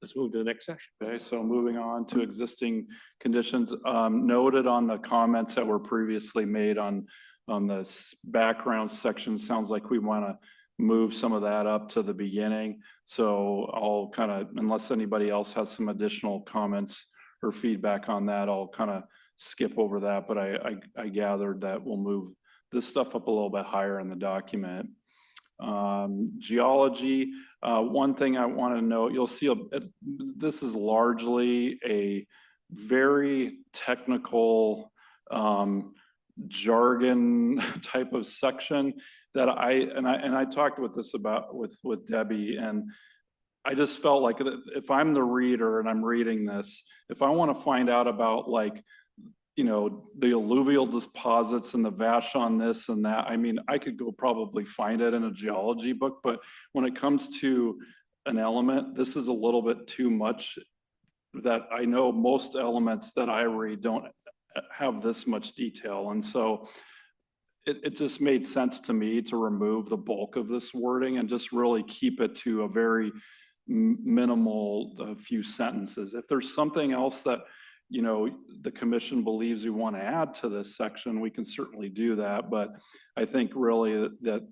Let's move to the next section. Okay, so moving on to existing conditions, noted on the comments that were previously made on the background section, sounds like we want to move some of that up to the beginning. So I'll kind of, unless anybody else has some additional comments or feedback on that, I'll kind of skip over that. But I gathered that we'll move this stuff up a little bit higher in the document. Geology, one thing I want to note, you'll see this is largely a very technical jargon type of section that I talked with this about with Debbie, and I just felt like if I'm the reader and I'm reading this, if I want to find out about like, the alluvial deposits and the Vashon this and that, I mean, I could go probably find it in a geology book, but when it comes to an element, this is a little bit too much. That I know most elements that I read don't have this much detail. And so it just made sense to me to remove the bulk of this wording and just really keep it to a very minimal few sentences. If there's something else that the commission believes we want to add to this section, we can certainly do that. But I think really that,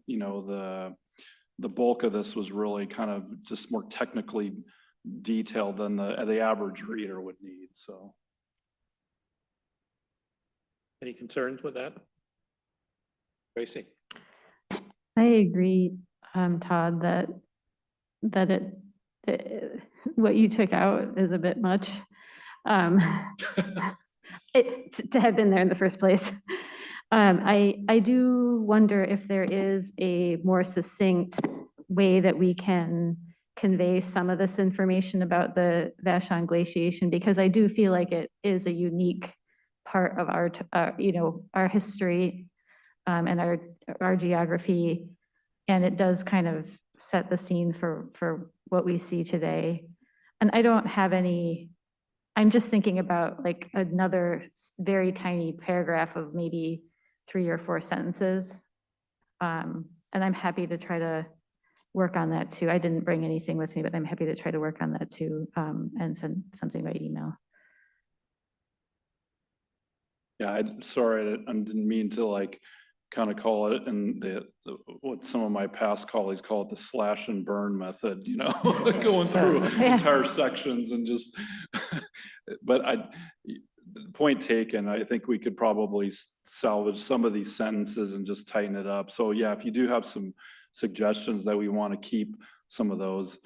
the bulk of this was really kind of just more technically detailed than the average reader would need, so. Any concerns with that? Tracy? I agree, Todd, that what you took out is a bit much. To have been there in the first place. I do wonder if there is a more succinct way that we can convey some of this information about the Vashon glaciation, because I do feel like it is a unique part of our, our history and our geography. And it does kind of set the scene for what we see today. And I don't have any, I'm just thinking about like another very tiny paragraph of maybe 3 or 4 sentences. And I'm happy to try to work on that too. I didn't bring anything with me, but I'm happy to try to work on that too, and send something by email. Yeah, I'm sorry, I didn't mean to like kind of call it and what some of my past colleagues call it the slash and burn method, going through Yeah. entire sections and just, but point taken, I think we could probably salvage some of these sentences and just tighten it up. So yeah, if you do have some suggestions that we want to keep some of those,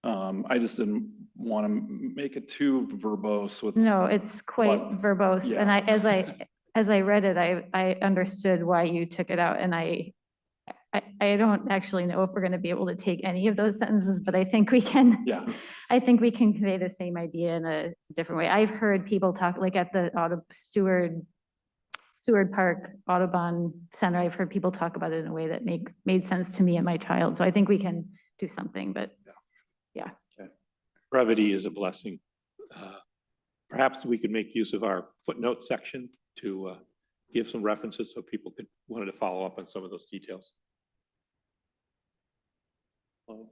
I just didn't want to make it too verbose with. No, it's quite But, verbose. And yeah. as I read it, I understood why you took it out. And I don't actually know if we're going to be able to take any of those sentences, but I think we can. Yeah. I think we can convey the same idea in a different way. I've heard people talk like at the Seward Park Audubon Center. I've heard people talk about it in a way that made sense to me and my child. So I think we can do something, but yeah. Okay. Brevity is a blessing. Perhaps we could make use of our footnote section to give some references so people wanted to follow up on some of those details. Well,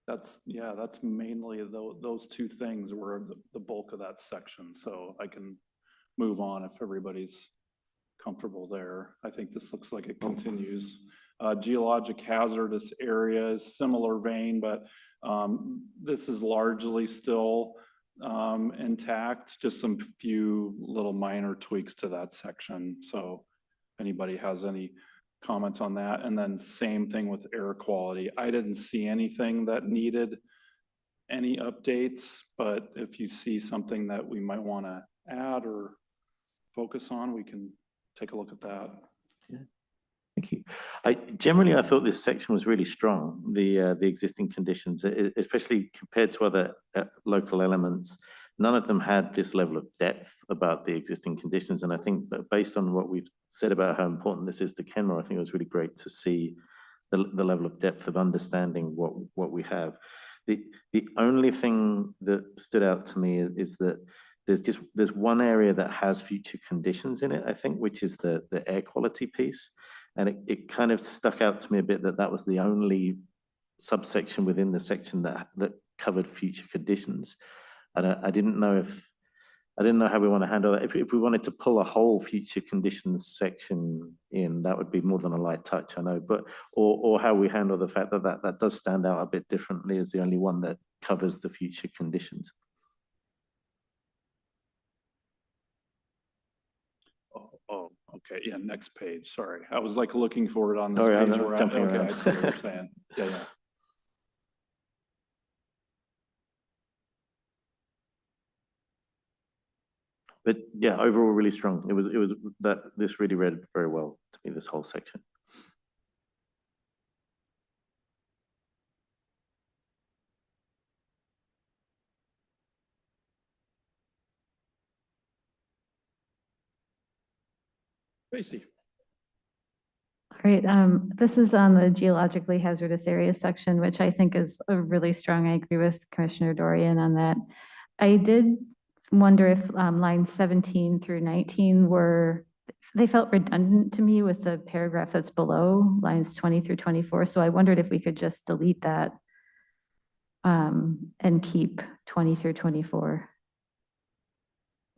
that's mainly those 2 things were the bulk of that section. So I can move on if everybody's comfortable there. I think this looks like it continues. Geologic hazardous areas, similar vein, but this is largely still intact, just some few little minor tweaks to that section. So if anybody has any comments on that. And then same thing with air quality. I didn't see anything that needed any updates, but if you see something that we might want to add or focus on, we can take a look at that. Yeah. Thank you. I thought this section was really strong, the existing conditions, especially compared to other local elements. None of them had this level of depth about the existing conditions. And I think that based on what we've said about how important this is to Kenmore, I think it was really great to see the level of depth of understanding what we have. The only thing that stood out to me is that there's one area that has future conditions in it, I think, which is the air quality piece. And it kind of stuck out to me a bit that was the only subsection within the section that covered future conditions. And I didn't know how we want to handle that. If we wanted to pull a whole future conditions section in, that would be more than a light touch, I know, but or how we handle the fact that does stand out a bit differently as the only one that covers the future conditions. Oh, okay. Yeah, next page. Sorry. I was like looking for it on this Oh, yeah, page. no, we're at. jumping Okay, around. I see what you're saying. Yeah. But yeah, overall really strong. It was that this really read very well to me, this whole section. Tracy? All right, this is on the geologically hazardous areas section, which I think is a really strong. I agree with Commissioner Dorian on that. I did wonder if lines 17 through 19 they felt redundant to me with the paragraph that's below, lines 20 through 24. So I wondered if we could just delete that and keep 20 through 24.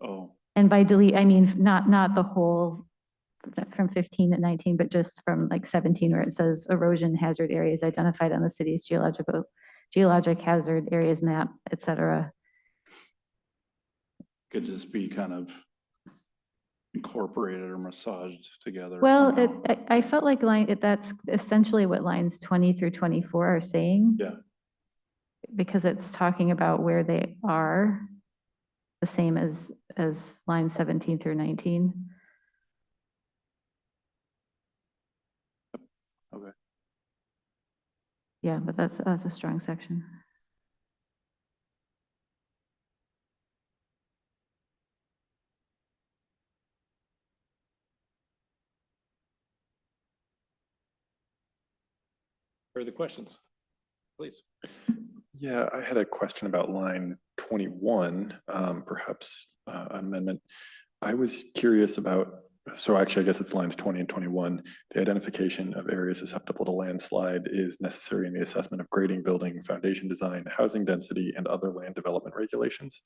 Oh, And by delete, I mean not the whole from 15 to 19, but just from like 17 where it says erosion hazard areas identified on the city's geological geologic hazard areas map, et cetera. Could just be kind of incorporated or massaged together. Well, somehow. I felt like that's essentially what lines 20 through 24 are saying. Yeah. Because it's talking about where they are, the same as line 17 through 19. Okay. Yeah, but that's a strong section. Further questions? Please. Yeah, I had a question about line 21, perhaps amendment. I was curious about, so actually, I guess it's lines 20 and 21. The identification of areas susceptible to landslide is necessary in the assessment of grading, building, foundation design, housing density, and other land development regulations.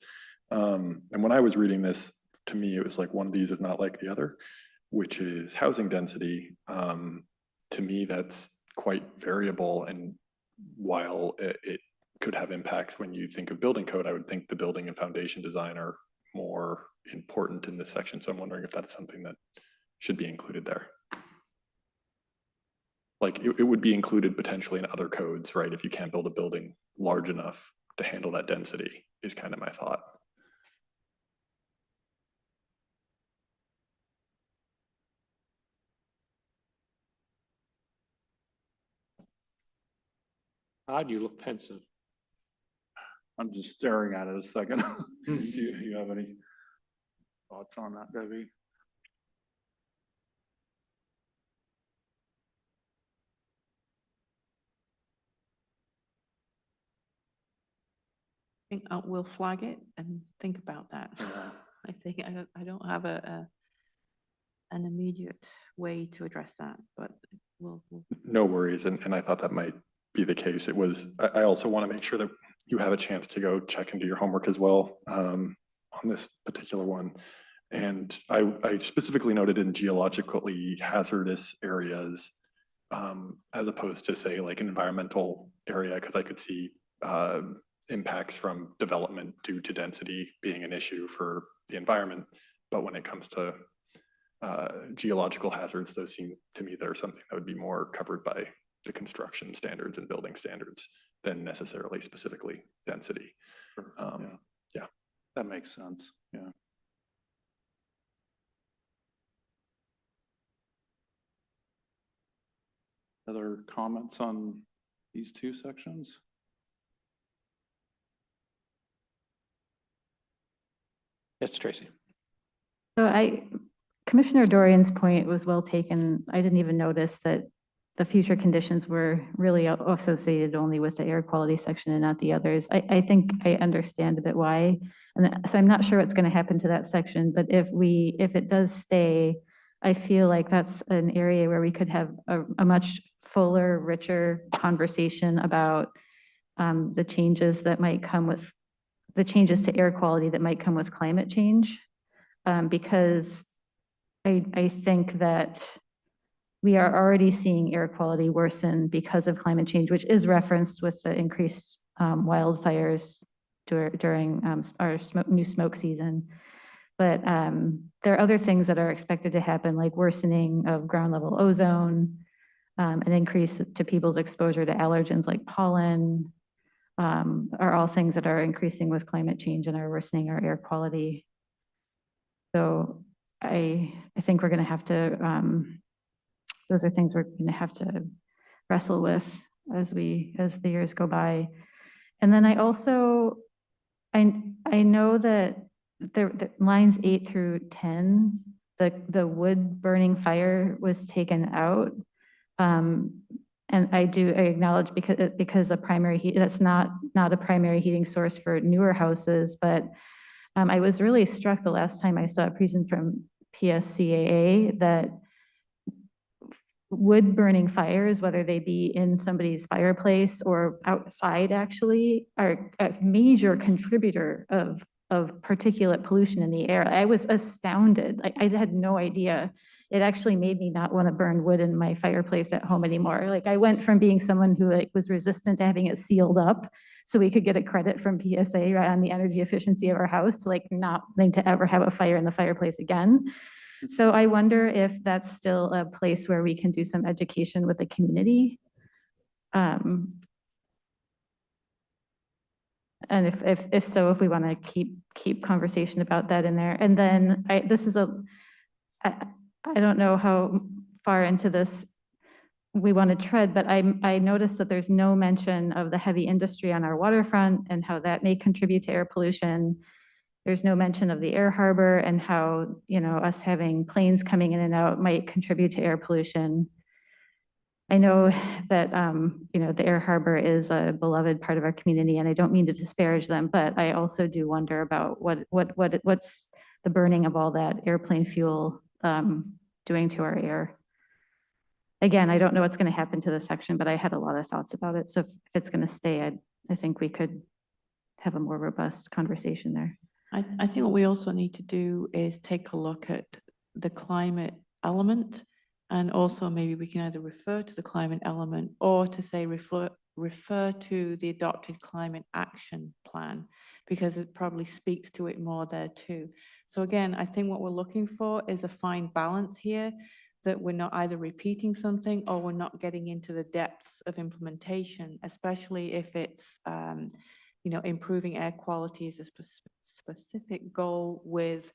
And when I was reading this, to me, it was like one of these is not like the other, which is housing density. To me, that's quite variable, and while it could have impacts when you think of building code, I would think the building and foundation design are more important in this section. So I'm wondering if that's something that should be included there. Like it would be included potentially in other codes, right? If you can't build a building large enough to handle that density is kind of my thought. Todd, you look pensive. I'm just staring at it a second. Do you have any thoughts on that, Debbie? I think we'll flag it and think about that. Yeah. I think I don't have an immediate way to address that, but we'll No worries. And I thought that might be the case. It was, I also want to make sure that you have a chance to go check and do your homework as well on this particular one. And I specifically noted in geologically hazardous areas as opposed to say like an environmental area, because I could see impacts from development due to density being an issue for the environment. But when it comes to geological hazards, those seem to me that are something that would be more covered by the construction standards and building standards than necessarily specifically density. Yeah, that makes sense. Yeah. Other comments on these two sections? Yes, Tracy. So Commissioner Dorian's point was well taken. I didn't even notice that the future conditions were really associated only with the air quality section and not the others. I think I understand a bit why. And so I'm not sure what's going to happen to that section, but if it does stay, I feel like that's an area where we could have a much fuller, richer conversation about the changes that might come with the changes to air quality that might come with climate change. Because I think that we are already seeing air quality worsen because of climate change, which is referenced with the increased wildfires during our new smoke season. But there are other things that are expected to happen, like worsening of ground level ozone, an increase to people's exposure to allergens like pollen, are all things that are increasing with climate change and are worsening our air quality. So I think we're going to have to, those are things we're going to have to wrestle with as the years go by. And then I also, I know that the lines 8 through 10, the wood burning fire was taken out. And I acknowledge because a primary heat, that's not a primary heating source for newer houses, but I was really struck the last time I saw a presentation from PSCAA that wood burning fires, whether they be in somebody's fireplace or outside actually, are a major contributor of particulate pollution in the air. I was astounded. I had no idea it actually made me not want to burn wood in my fireplace at home anymore. Like I went from being someone who like was resistant to having it sealed up so we could get a credit from PSA right, on the energy efficiency of our house to like not wanting to ever have a fire in the fireplace again. So I wonder if that's still a place where we can do some education with the community. And if so, if we want to keep conversation about that in there. And then I don't know how far into this we want to tread, but I noticed that there's no mention of the heavy industry on our waterfront and how that may contribute to air pollution. There's no mention of the air harbor and how, you know, us having planes coming in and out might contribute to air pollution. I know that, you know, the air harbor is a beloved part of our community, and I don't mean to disparage them, but I also do wonder about what's the burning of all that airplane fuel doing to our air. Again, I don't know what's going to happen to this section, but I had a lot of thoughts about it. So if it's going to stay, I think we could have a more robust conversation there. I think what we also need to do is take a look at the climate element, and also maybe we can either refer to the climate element or to say refer to the adopted climate action plan, because it probably speaks to it more there too. So again, I think what we're looking for is a fine balance here, that we're not either repeating something or we're not getting into the depths of implementation, especially if it's you know, improving air quality is a specific goal with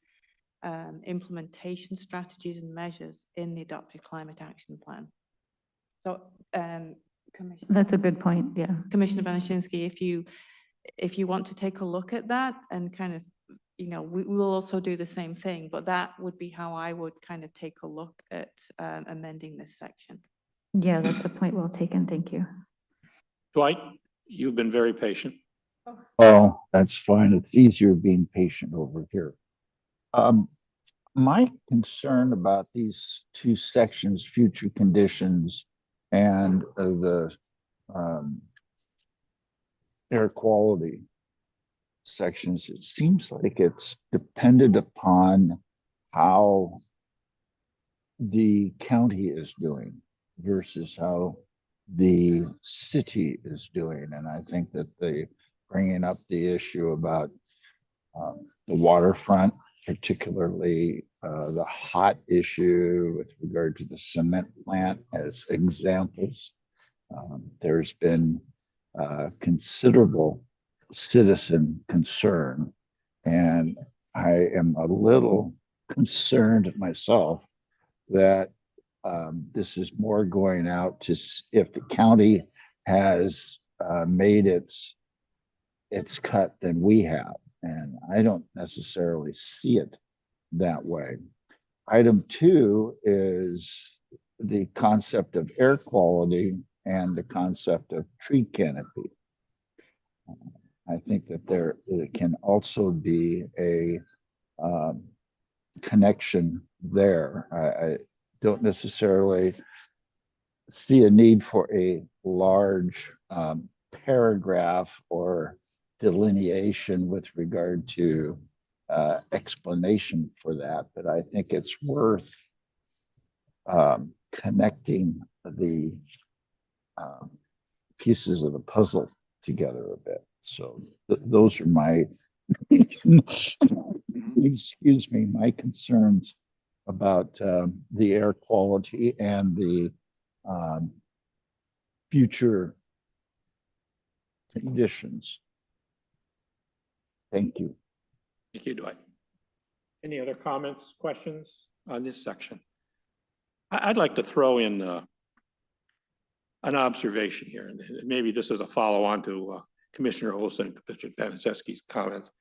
implementation strategies and measures in the adopted climate action plan. So, Commissioner. That's a good point, yeah. Commissioner Banaszynski, if you want to take a look at that and kind of, you know, we will also do the same thing, but that would be how I would kind of take a look at amending this section. Yeah, that's a point well taken. Thank you. Dwight, you've been very patient. Oh, that's fine. It's easier being patient over here. My concern about these two sections, future conditions and the air quality sections, it seems like it's dependent upon how the county is doing versus how the city is doing. And I think that bringing up the issue about the waterfront, particularly the hot issue with regard to the cement plant as examples. There's been considerable citizen concern, and I am a little concerned myself that this is more going out to if the county has made its cut than we have. And I don't necessarily see it that way. Item 2 is the concept of air quality and the concept of tree canopy. I think that it can also be a connection there. I don't necessarily see a need for a large paragraph or delineation with regard to explanation for that, but I think it's worth connecting the pieces of the puzzle together a bit. So those are my, excuse me, my concerns about the air quality and the future conditions. Thank you. Thank you, Dwight. Any other comments, questions on this section? I'd like to throw in an observation here, and maybe this is a follow-on to Commissioner Olson and Commissioner Banaszewski's comments.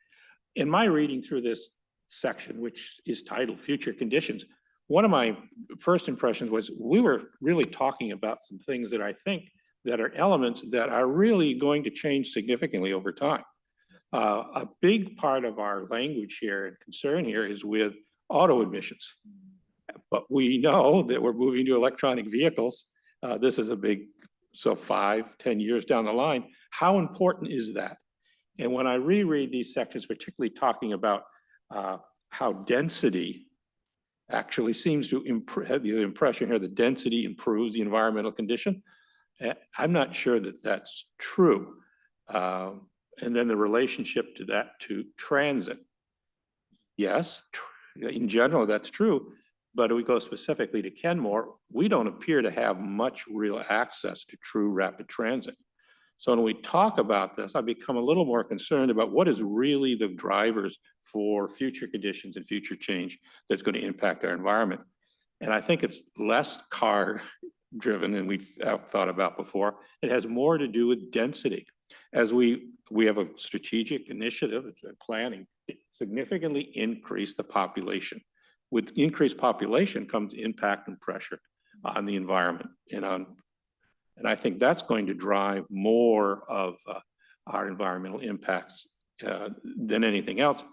In my reading through this section, which is titled Future Conditions, one of my first impressions was we were really talking about some things that I think that are elements that are really going to change significantly over time. A big part of our language here and concern here is with auto emissions. But we know that we're moving to electronic vehicles. This is a big, so 5-10 years down the line. How important is that? And when I reread these sections, particularly talking about how density actually seems to have the impression here the density improves the environmental condition. I'm not sure that that's true. And then the relationship to that to transit. Yes, in general, that's true. But if we go specifically to Kenmore, we don't appear to have much real access to true rapid transit. So when we talk about this, I become a little more concerned about what is really the drivers for future conditions and future change that's going to impact our environment. And I think it's less car driven than we've thought about before. It has more to do with density. As we have a strategic initiative, planning, significantly increase the population. With increased population comes impact and pressure on the environment and I think that's going to drive more of our environmental impacts than anything else.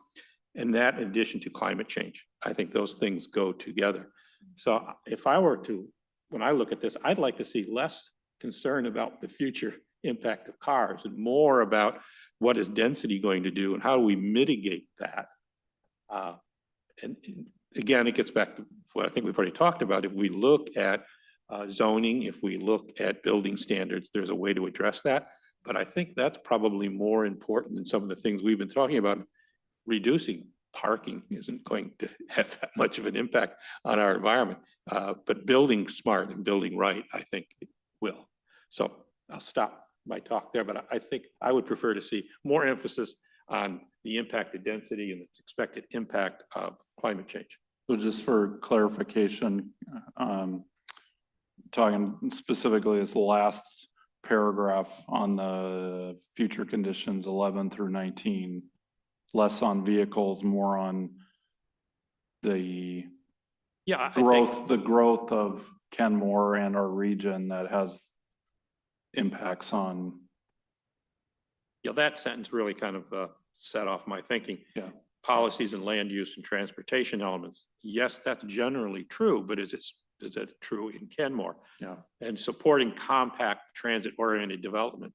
And that in addition to climate change, I think those things go together. So if I were to, when I look at this, I'd like to see less concern about the future impact of cars and more about what is density going to do and how do we mitigate that. And again, it gets back to what I think we've already talked about. If we look at zoning, if we look at building standards, there's a way to address that. But I think that's probably more important than some of the things we've been talking about. Reducing parking isn't going to have that much of an impact on our environment. But building smart and building right, I think it will. So I'll stop my talk there, but I think I would prefer to see more emphasis on the impact of density and the expected impact of climate change. So just for clarification, talking specifically this last paragraph on the future conditions 11 through 19, less on vehicles, more on the growth of Kenmore and our region that has impacts on. Yeah, that sentence really kind of set off my thinking. Yeah. Policies and land use and transportation elements. Yes, that's generally true, but is it true in Kenmore? Yeah. And supporting compact transit-oriented development.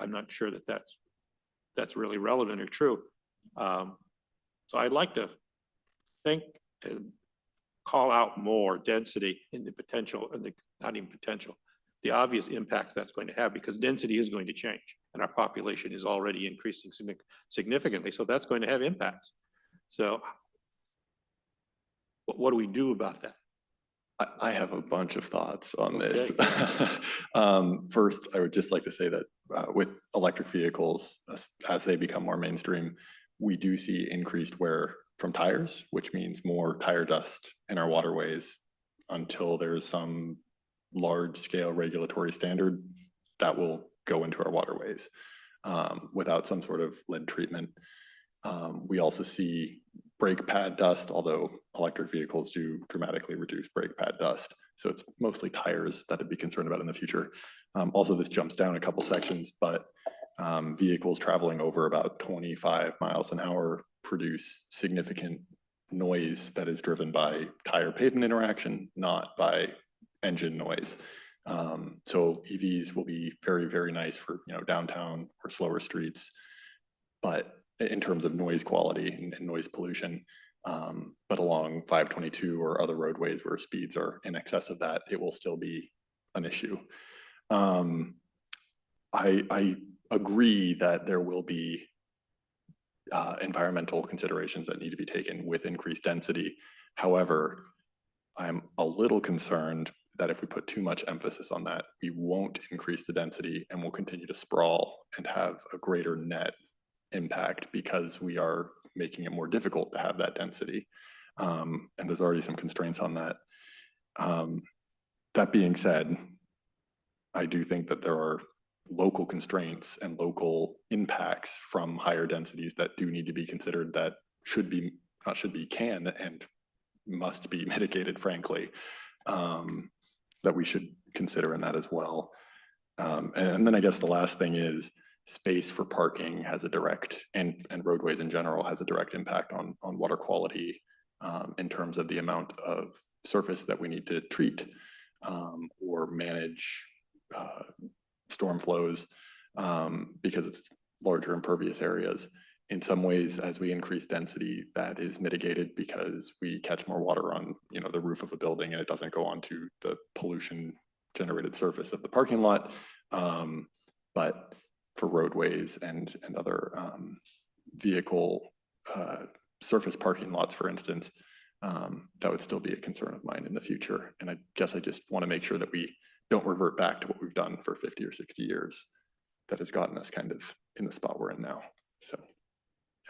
I'm not sure that that's really relevant or true. So I'd like to think and call out more density in the potential, and not even potential, the obvious impacts that's going to have, because density is going to change and our population is already increasing significantly. So that's going to have impacts. So what do we do about that? I have a bunch of thoughts on this. Okay. First, I would just like to say that with electric vehicles, as they become more mainstream, we do see increased wear from tires, which means more tire dust in our waterways until there's some large scale regulatory standard that will go into our waterways without some sort of lead treatment. We also see brake pad dust, although electric vehicles do dramatically reduce brake pad dust. So it's mostly tires that I'd be concerned about in the future. Also, this jumps down a couple sections, but vehicles traveling over about 25 miles an hour produce significant noise that is driven by tire pavement interaction, not by engine noise. So EVs will be very, very nice for, downtown or slower streets, but in terms of noise quality and noise pollution, but along 522 or other roadways where speeds are in excess of that, it will still be an issue. I agree that there will be environmental considerations that need to be taken with increased density. However, I'm a little concerned that if we put too much emphasis on that, we won't increase the density and we'll continue to sprawl and have a greater net impact because we are making it more difficult to have that density. And there's already some constraints on that. That being said, I do think that there are local constraints and local impacts from higher densities that do need to be considered that can and must be mitigated, frankly, that we should consider in that as well. And then I guess the last thing is space for parking has a direct, and roadways in general has a direct impact on water quality in terms of the amount of surface that we need to treat or manage storm flows because it's larger impervious areas. in some ways, as we increase density, that is mitigated because we catch more water on, you know, the roof of a building and it doesn't go onto the pollution generated surface of the parking lot. But for roadways and other vehicle surface parking lots, for instance, that would still be a concern of mine in the future. And I guess I just want to make sure that we don't revert back to what we've done for 50 or 60 years that has gotten us kind of in the spot we're in now. So,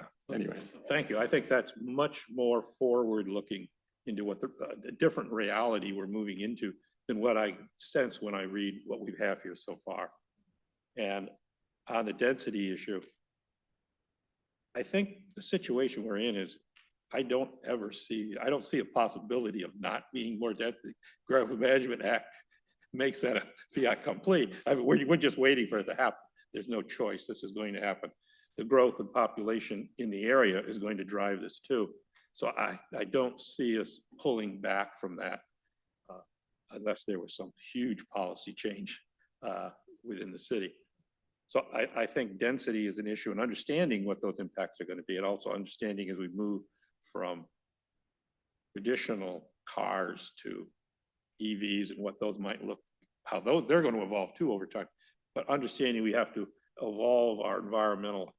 yeah, anyways. Thank you. I think that's much more forward-looking into what the different reality we're moving into than what I sense when I read what we have here so far. And on the density issue, I think the situation we're in is I don't see a possibility of not being more density. Growth Management Act makes that a fait accompli. I mean, we're just waiting for it to happen. There's no choice. This is going to happen. The growth of population in the area is going to drive this too. So I don't see us pulling back from that unless there was some huge policy change within the city. So I think density is an issue and understanding what those impacts are going to be, and also understanding as we move from traditional cars to EVs and what those might look, how they're going to evolve too over time. But understanding we have to evolve our environmental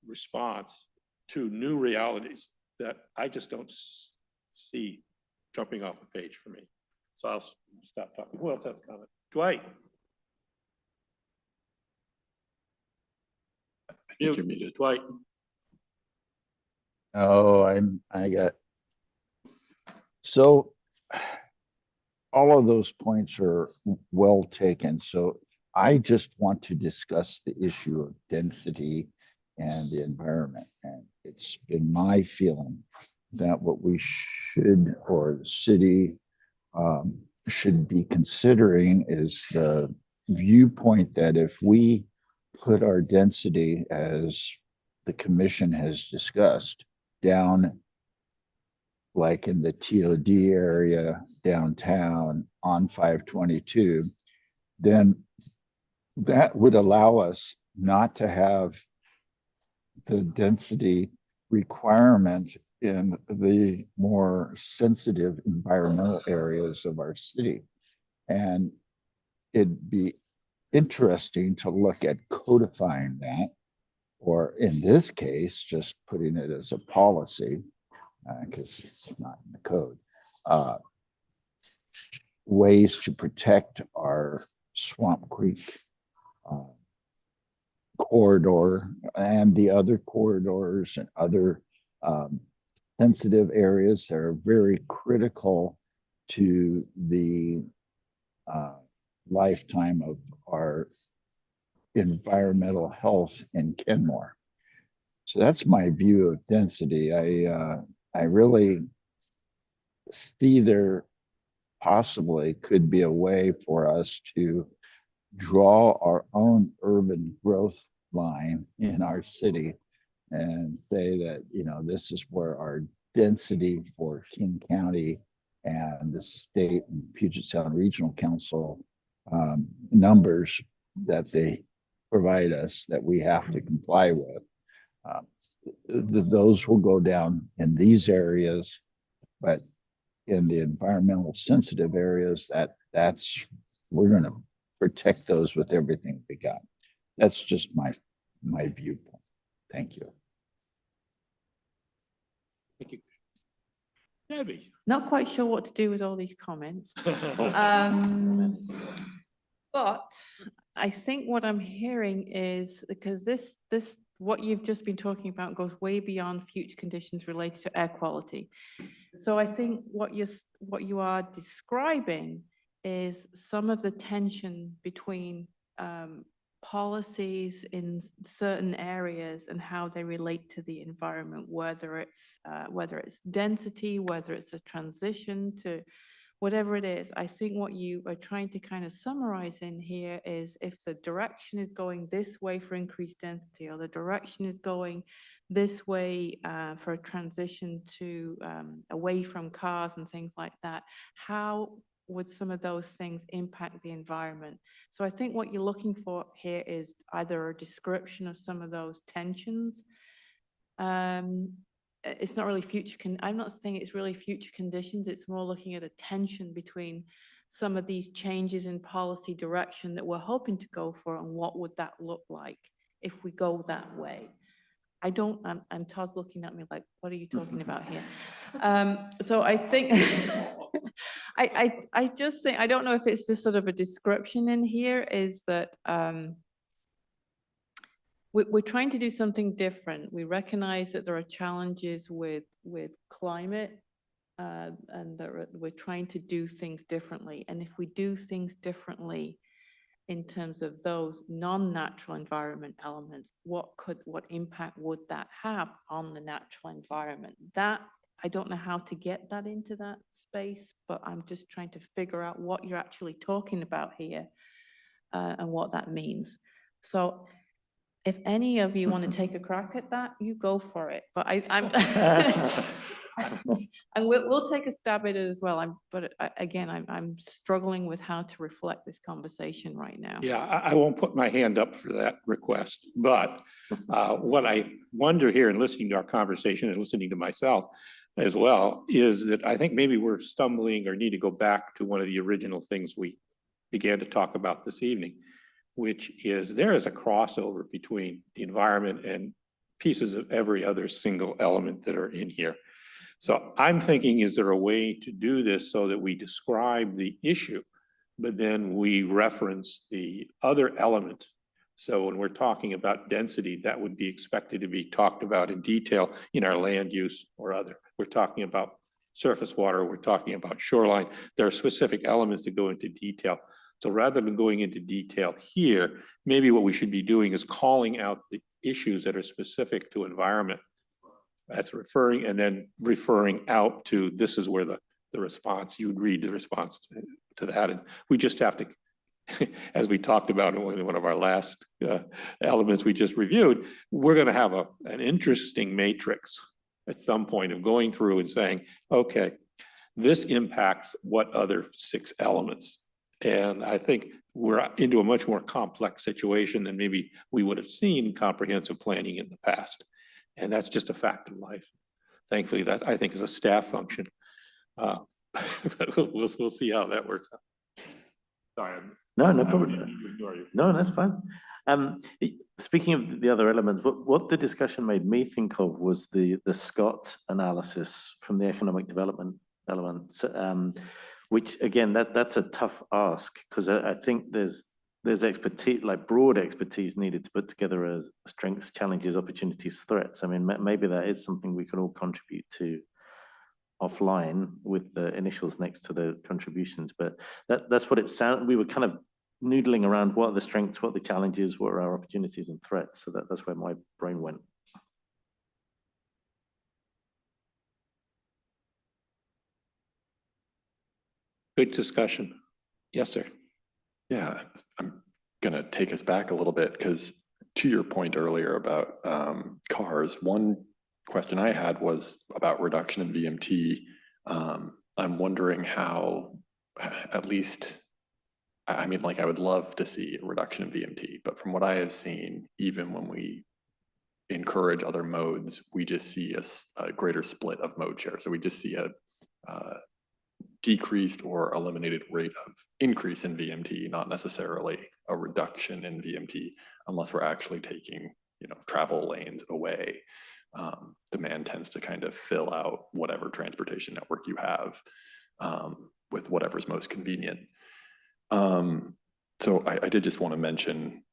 response to new realities that I just don't see jumping off the page for me. So I'll stop talking. Who else has a comment? Dwight? I think you're muted. Dwight? Oh, I got. So all of those points are well taken. So I just want to discuss the issue of density and the environment. And it's been my feeling that what we should, or the city should be considering is the viewpoint that if we put our density, as the commission has discussed, down like in the TOD area downtown on 522, then that would allow us not to have the density requirement in the more sensitive environmental areas of our city. And it'd be interesting to look at codifying that, or in this case, just putting it as a policy, because it's not in the code. Ways to protect our Swamp Creek corridor and the other corridors and other sensitive areas that are very critical to the lifetime of our environmental health in Kenmore. So that's my view of density. I really see there possibly could be a way for us to draw our own urban growth line in our city and say that, you know, this is where our density for King County and the state and Puget Sound Regional Council numbers that they provide us that we have to comply with. Those will go down in these areas, but in the environmental sensitive areas, we're going to protect those with everything we got. That's just my viewpoint. Thank you. Thank you. Debbie? Not quite sure what to do with all these comments. But I think what I'm hearing is, because this what you've just been talking about goes way beyond future conditions related to air quality. So I think what you are describing is some of the tension between policies in certain areas and how they relate to the environment, whether it's density, whether it's a transition to whatever it is. I think what you are trying to kind of summarize in here is, if the direction is going this way for increased density, or the direction is going this way for a transition to away from cars and things like that, how would some of those things impact the environment? So I think what you're looking for here is either a description of some of those tensions It's not really I'm not saying it's really future conditions, it's more looking at a tension between some of these changes in policy direction that we're hoping to go for, and what would that look like if we go that way? I don't, and Todd's looking at me like, what are you talking about here? So I think, I just think, I don't know if it's just sort of a description in here, is that we're trying to do something different. We recognize that there are challenges with climate, and that we're trying to do things differently. And if we do things differently in terms of those non-natural environment elements, what impact would that have on the natural environment? That, I don't know how to get that into that space, but I'm just trying to figure out what you're actually talking about here, and what that means. So if any of you want to take a crack at that, you go for it. But I'm and we'll take a stab at it as well. But again, I'm struggling with how to reflect this conversation right now. Yeah, I won't put my hand up for that request, but what I wonder here in listening to our conversation and listening to myself as well, is that I think maybe we're stumbling or need to go back to one of the original things we began to talk about this evening, which is there is a crossover between the environment and pieces of every other single element that are in here. So I'm thinking, is there a way to do this so that we describe the issue, but then we reference the other element? So when we're talking about density, that would be expected to be talked about in detail in our land use or other. We're talking about surface water, we're talking about shoreline. There are specific elements that go into detail. So rather than going into detail here, maybe what we should be doing is calling out the issues that are specific to environment. That's referring, and then referring out to, this is where the response, you would read the response to that. And we just have to, as we talked about in one of our last elements we just reviewed, we're going to have an interesting matrix at some point of going through and saying, okay, this impacts what other 6 elements? And I think we're into a much more complex situation than maybe we would have seen in comprehensive planning in the past. And that's just a fact of life. Thankfully, that I think is a staff function. But we'll see how that works out. Sorry. No I problem. didn't mean to ignore you. No, that's fine. Speaking of the other elements, what the discussion made me think of was the Scott analysis from the economic development elements, which again, that's a tough ask, because I think there's expertise, like broad expertise needed to put together as strengths, challenges, opportunities, threats. I mean, maybe that is something we can all contribute to offline with the initials next to the contributions, but that's what it sounded. We were kind of noodling around what are the strengths, what are the challenges, what are our opportunities and threats. So that's where my brain went. Good discussion. Yes, sir. Yeah, I'm gonna take us back a little bit, because to your point earlier about cars, one question I had was about reduction in VMT. I'm wondering how, at least, I mean, like, I would love to see a reduction in VMT, but from what I have seen, even when we encourage other modes, we just see a greater split of mode share. So we just see a decreased or eliminated rate of increase in VMT, not necessarily a reduction in VMT, unless we're actually taking, travel lanes away. Demand tends to kind of fill out whatever transportation network you have with whatever's most convenient. So I did just want to mention,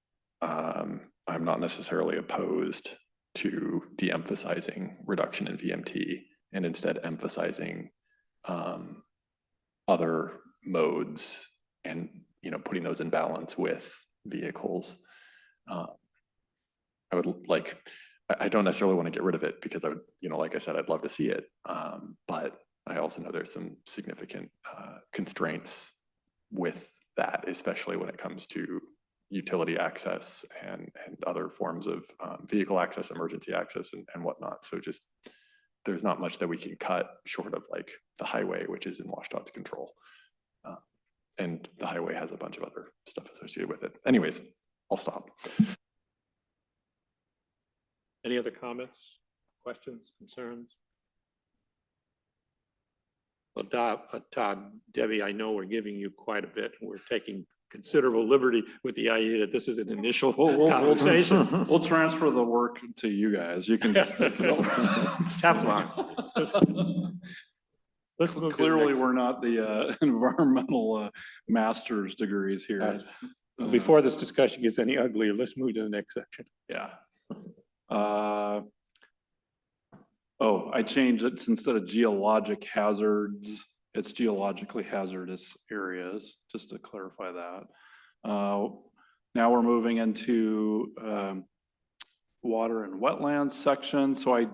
I'm not necessarily opposed to de-emphasizing reduction in VMT and instead emphasizing other modes and, putting those in balance with vehicles. I don't necessarily want to get rid of it, because I would, like I said, I'd love to see it. But I also know there's some significant constraints with that, especially when it comes to utility access and other forms of vehicle access, emergency access and whatnot. So just, there's not much that we can cut short of like the highway, which is in WashDOT's control. And the highway has a bunch of other stuff associated with it. Anyways, I'll stop. Any other comments? questions, concerns? Well, Todd, Debbie, I know we're giving you quite a bit. We're taking considerable liberty with the idea that this is an initial conversation. We'll transfer the work to you guys. You can just take it over. Have fun. Let's move to the Clearly, next- we're not the environmental master's degrees here. Before this discussion gets any uglier, let's move to the next section. Yeah. Oh, I changed it. Instead of geologic hazards, it's geologically hazardous areas, just to clarify that. Now we're moving into water and wetlands section. So I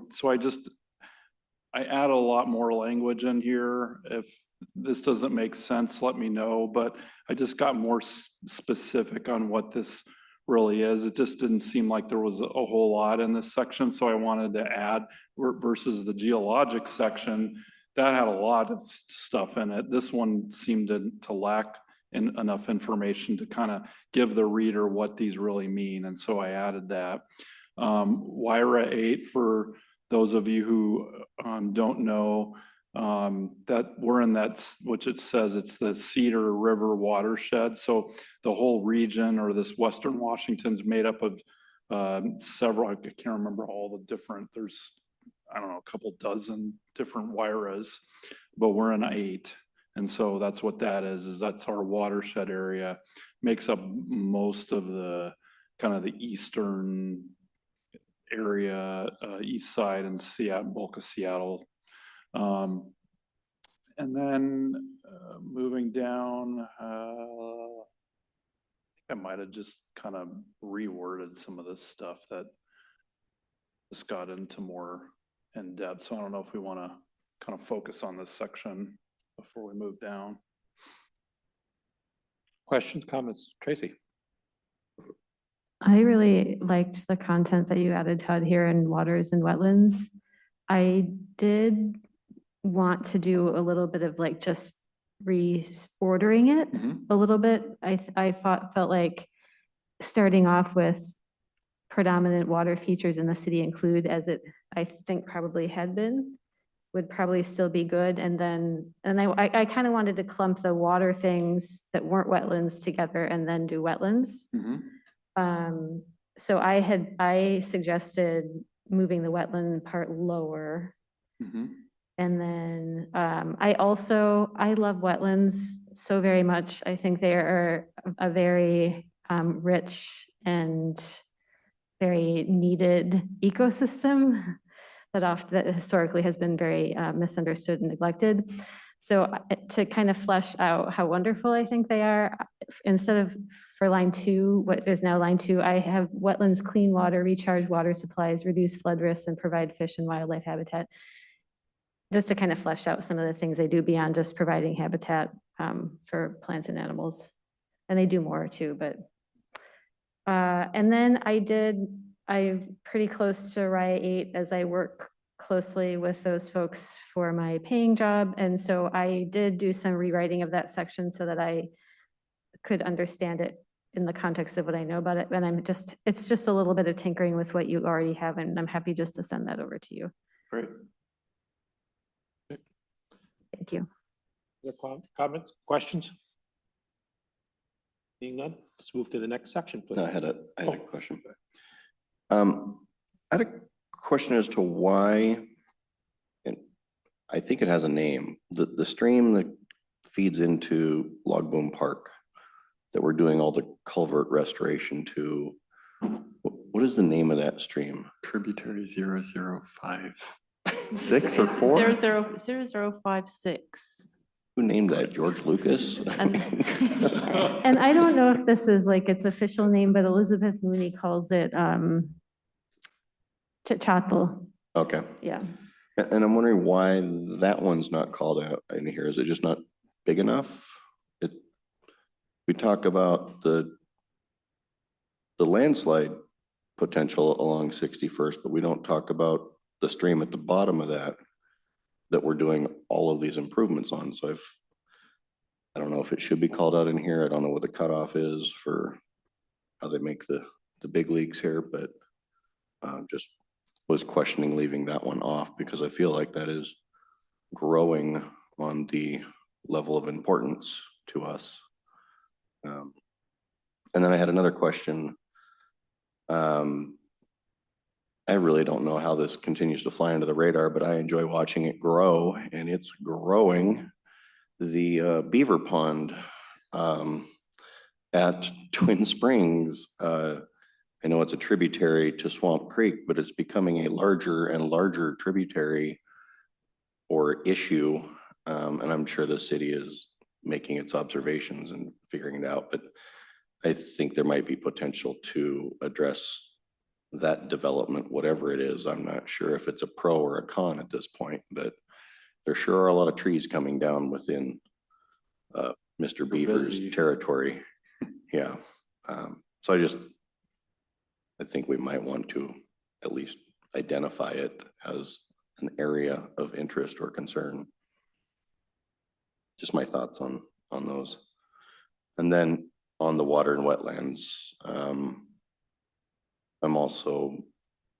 add a lot more language in here. If this doesn't make sense, let me know, but I just got more specific on what this really is. It just didn't seem like there was a whole lot in this section, so I wanted to add versus the geologic section that had a lot of stuff in it. This one seemed to lack enough information to kind of give the reader what these really mean, and so I added that. WIRA 8, for those of you who don't know, that we're in that, which it says it's the Cedar River watershed. So the whole region, or this Western Washington's made up of several, I can't remember all the different, there's, I don't know, a couple dozen different WIRAs, but we're in 8. And so that's what that is that's our watershed area, makes up most of the kind of the eastern area, east side and Seattle, bulk of Seattle. And then moving down, I think I might have just kind of reworded some of this stuff that just got into more in depth. So I don't know if we want to kind of focus on this section before we move down. Questions, comments, Tracy? I really liked the content that you added, Todd, here in waters and wetlands. I did want to do a little bit of like just reordering it a little bit. I felt like starting off with predominant water features in the city include, as it I think probably had been, would probably still be good. And then, I kind of wanted to clump the water things that weren't wetlands together and then do wetlands. So I suggested moving the wetland part lower. And then I love wetlands so very much. I think they are a very rich and very needed ecosystem that historically has been very misunderstood and neglected. So to kind of flesh out how wonderful I think they are, instead of for line 2, what is now line 2, I have wetlands clean water, recharge water supplies, reduce flood risks, and provide fish and wildlife habitat. Just to kind of flesh out some of the things they do beyond just providing habitat for plants and animals. And they do more too, but. And then I'm pretty close to RIA 8 as I work closely with those folks for my paying job. And so I did do some rewriting of that section so that I could understand it in the context of what I know about it. And it's just a little bit of tinkering with what you already have, and I'm happy just to send that over to you. Great. Thank you. Other comments, questions? Seeing none, let's move to the next section, please. No, I had a question. I had a question as to why, and I think it has a name, the stream that feeds into Log Boom Park that we're doing all the culvert restoration to. What is the name of that stream? Tributary 0056 or 4? 0056. Who named that? George Lucas? And I don't know if this is like its official name, but Elizabeth Mooney calls it Chichatl. Okay. Yeah. And I'm wondering why that one's not called out in here. Is it just not big enough? We talk about the landslide potential along 61st, but we don't talk about the stream at the bottom of that we're doing all of these improvements on. So I don't know if it should be called out in here. I don't know what the cutoff is for how they make the big leagues here, but just was questioning leaving that one off because I feel like that is growing on the level of importance to us. And then I had another question. I really don't know how this continues to fly under the radar, but I enjoy watching it grow, and it's growing. The beaver pond at Twin Springs, I know it's a tributary to Swamp Creek, but it's becoming a larger and larger tributary or issue. And I'm sure the city is making its observations and figuring it out, but I think there might be potential to address that development, whatever it is. I'm not sure if it's a pro or a con at this point, but there sure are a lot of trees coming down within Mr. Beaver's busy. territory. Yeah. So I think we might want to at least identify it as an area of interest or concern. Just my thoughts on those. And then on the water and wetlands, I'm also,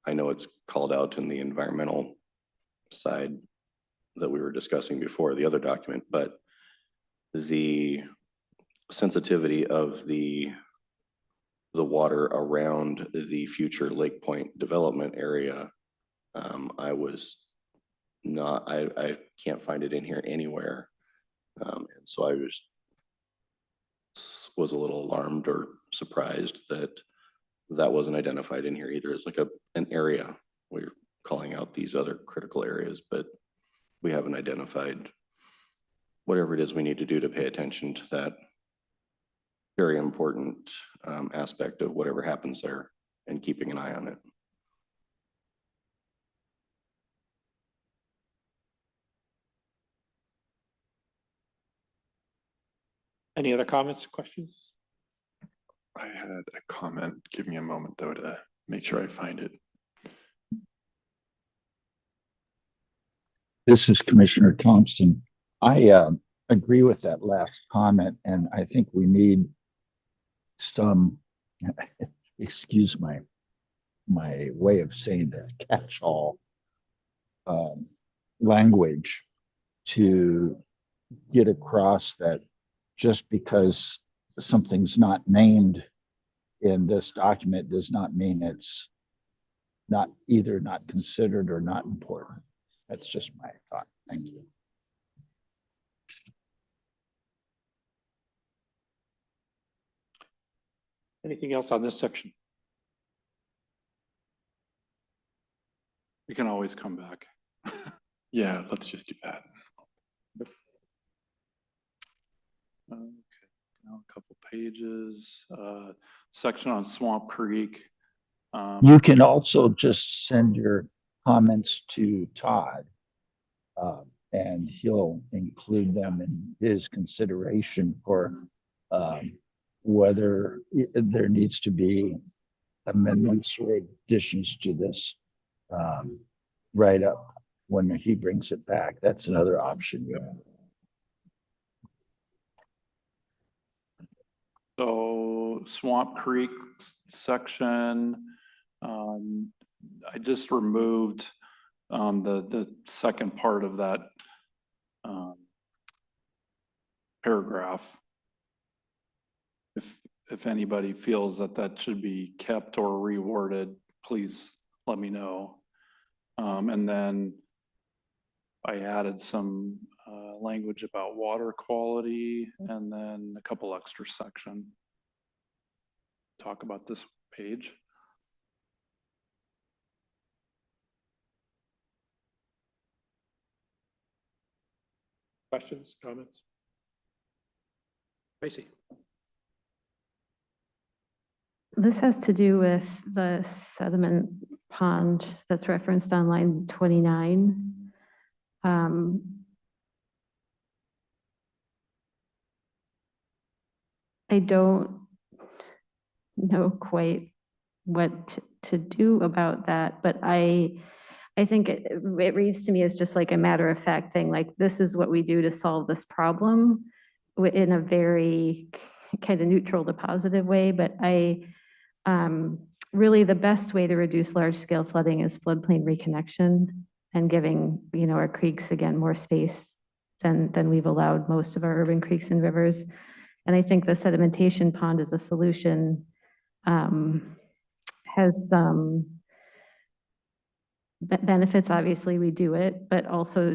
I know it's called out in the environmental side that we were discussing before, the other document, but the sensitivity of the water around the future Lake Point development area, I can't find it in here anywhere. And so I was a little alarmed or surprised that that wasn't identified in here either. It's like an area. We're calling out these other critical areas, but we haven't identified whatever it is we need to do to pay attention to that very important aspect of whatever happens there and keeping an eye on it. Any other comments, questions? I had a comment. Give me a moment though to make sure I find it. This is Commissioner Thompson. I agree with that last comment, and I think we need some, excuse my way of saying that, catch-all language to get across that just because something's not named in this document does not mean it's not either not considered or not important. That's just my thought. Thank you. Anything else on this section? We can always come back. Yeah, let's just do that. Okay, now a couple pages, section on Swamp Creek. You can also just send your comments to Todd, and he'll include them in his consideration for whether there needs to be amendments or additions to this write up when he brings it back. That's another option. Yeah. So Swamp Creek section, I just removed the second part of that paragraph. If anybody feels that that should be kept or reworded, please let me know. And then I added some language about water quality and then a couple extra section. Talk about this page. Questions, comments? Tracy? This has to do with the sediment pond that's referenced on line 29. I don't know quite what to do about that, but I think it reads to me as just like a matter of fact thing, like this is what we do to solve this problem in a very kind of neutral to positive way, but I really the best way to reduce large-scale flooding is floodplain reconnection and giving, our creeks again more space than we've allowed most of our urban creeks and rivers. And I think the sedimentation pond as a solution has some benefits. Obviously, we do it, but also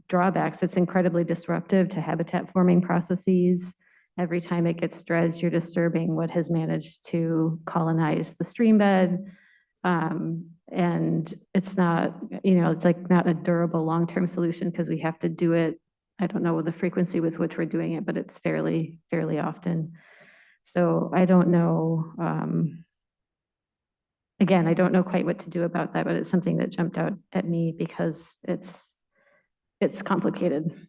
drawbacks. It's incredibly disruptive to habitat forming processes. Every time it gets dredged, you're disturbing what has managed to colonize the stream bed. And it's not, it's like not a durable long-term solution because we have to do it. I don't know the frequency with which we're doing it, but it's fairly often. So I don't know. Again, I don't know quite what to do about that, but it's something that jumped out at me because it's complicated.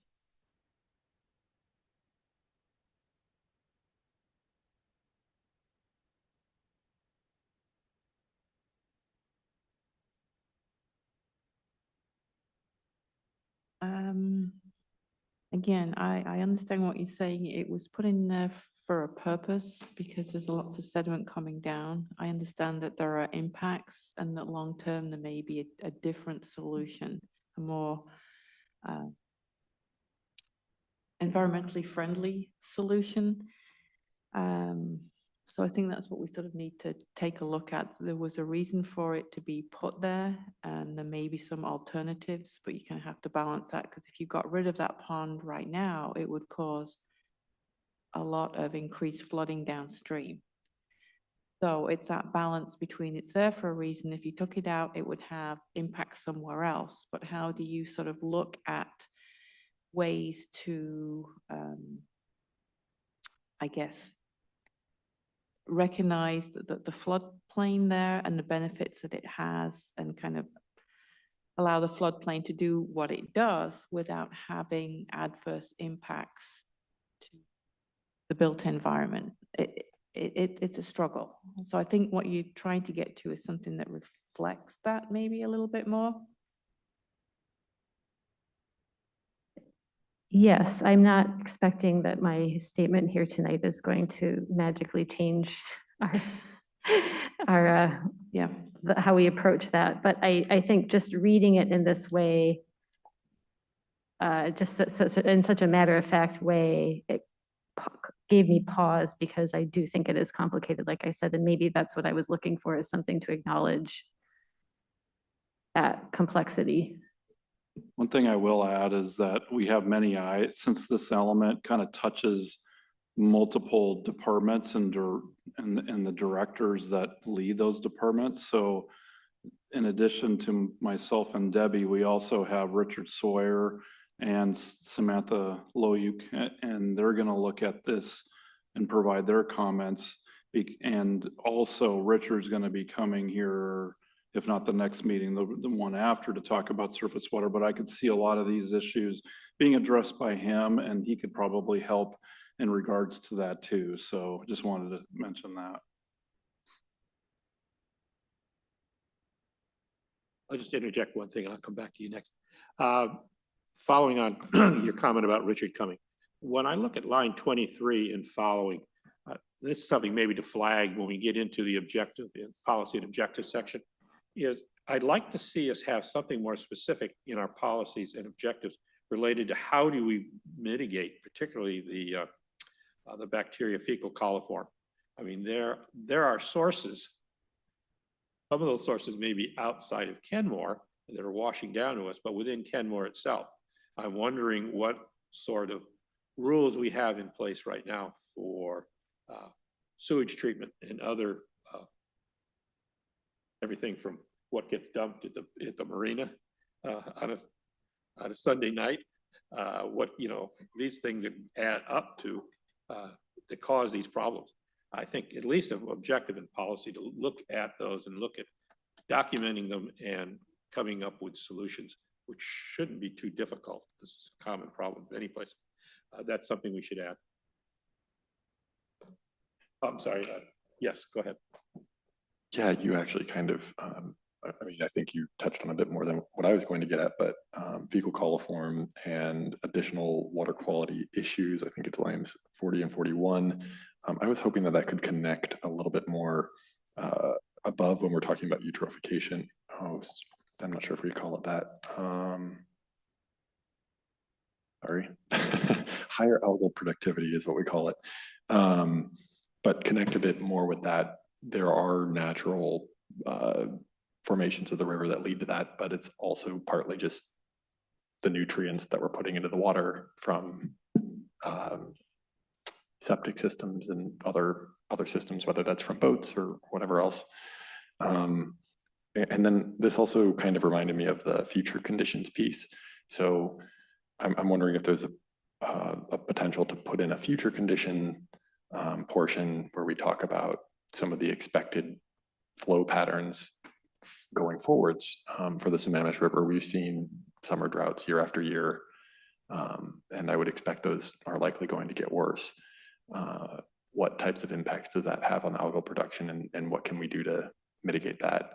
Again, I understand what you're saying. It was put in there for a purpose because there's lots of sediment coming down. I understand that there are impacts and that long-term there may be a different solution, a more environmentally friendly solution. So I think that's what we sort of need to take a look at. There was a reason for it to be put there, and there may be some alternatives, but you kind of have to balance that because if you got rid of that pond right now, it would cause a lot of increased flooding downstream. So it's that balance between it's there for a reason. If you took it out, it would have impact somewhere else. But how do you sort of look at ways to, I guess, recognize the floodplain there and the benefits that it has and kind of allow the floodplain to do what it does without having adverse impacts to the built environment. It's a struggle. So I think what you're trying to get to is something that reflects that maybe a little bit more. Yes, I'm not expecting that my statement here tonight is going to magically change our Yeah. how we approach that. But I think just reading it in this way, just in such a matter-of-fact way, it gave me pause because I do think it is complicated, like I said, and maybe that's what I was looking for, is something to acknowledge that complexity. One thing I will add is that we have many since this element kind of touches multiple departments and the directors that lead those departments. So in addition to myself and Debbie, we also have Richard Sawyer and Samantha Loyuk, and they're going to look at this and provide their comments. And also Richard's going to be coming here, if not the next meeting, the one after, to talk about surface water. But I could see a lot of these issues being addressed by him, and he could probably help in regards to that too. So just wanted to mention that. I'll just interject one thing and I'll come back to you next. Following on your comment about Richard coming, when I look at line 23 and following, this is something maybe to flag when we get into the objective, policy and objective section, is I'd like to see us have something more specific in our policies and objectives related to how do we mitigate, particularly the bacteria fecal coliform. I mean, there are sources. Some of those sources may be outside of Kenmore that are washing down to us, but within Kenmore itself. I'm wondering what sort of rules we have in place right now for sewage treatment and other everything from what gets dumped at the marina on a Sunday night, what, these things that add up to cause these problems. I think at least an objective in policy to look at those and look at documenting them and coming up with solutions, which shouldn't be too difficult. This is a common problem any place. That's something we should add. I'm sorry. Yes, go ahead. Yeah, you actually kind of, I think you touched on a bit more than what I was going to get at, but fecal coliform and additional water quality issues, I think it's lines 40 and 41. I was hoping that could connect a little bit more above when we're talking about eutrophication. Oh, I'm not sure if we call it that. Sorry. Higher algal productivity is what we call it. But connect a bit more with that. There are natural formations of the river that lead to that, but it's also partly just the nutrients that we're putting into the water from septic systems and other systems, whether that's from boats or whatever else. And then this also kind of reminded me of the future conditions piece. So I'm wondering if there's a potential to put in a future condition portion where we talk about some of the expected flow patterns going forwards for the Sammamish River. We've seen summer droughts year after year, and I would expect those are likely going to get worse. What types of impacts does that have on algal production, and what can we do to mitigate that?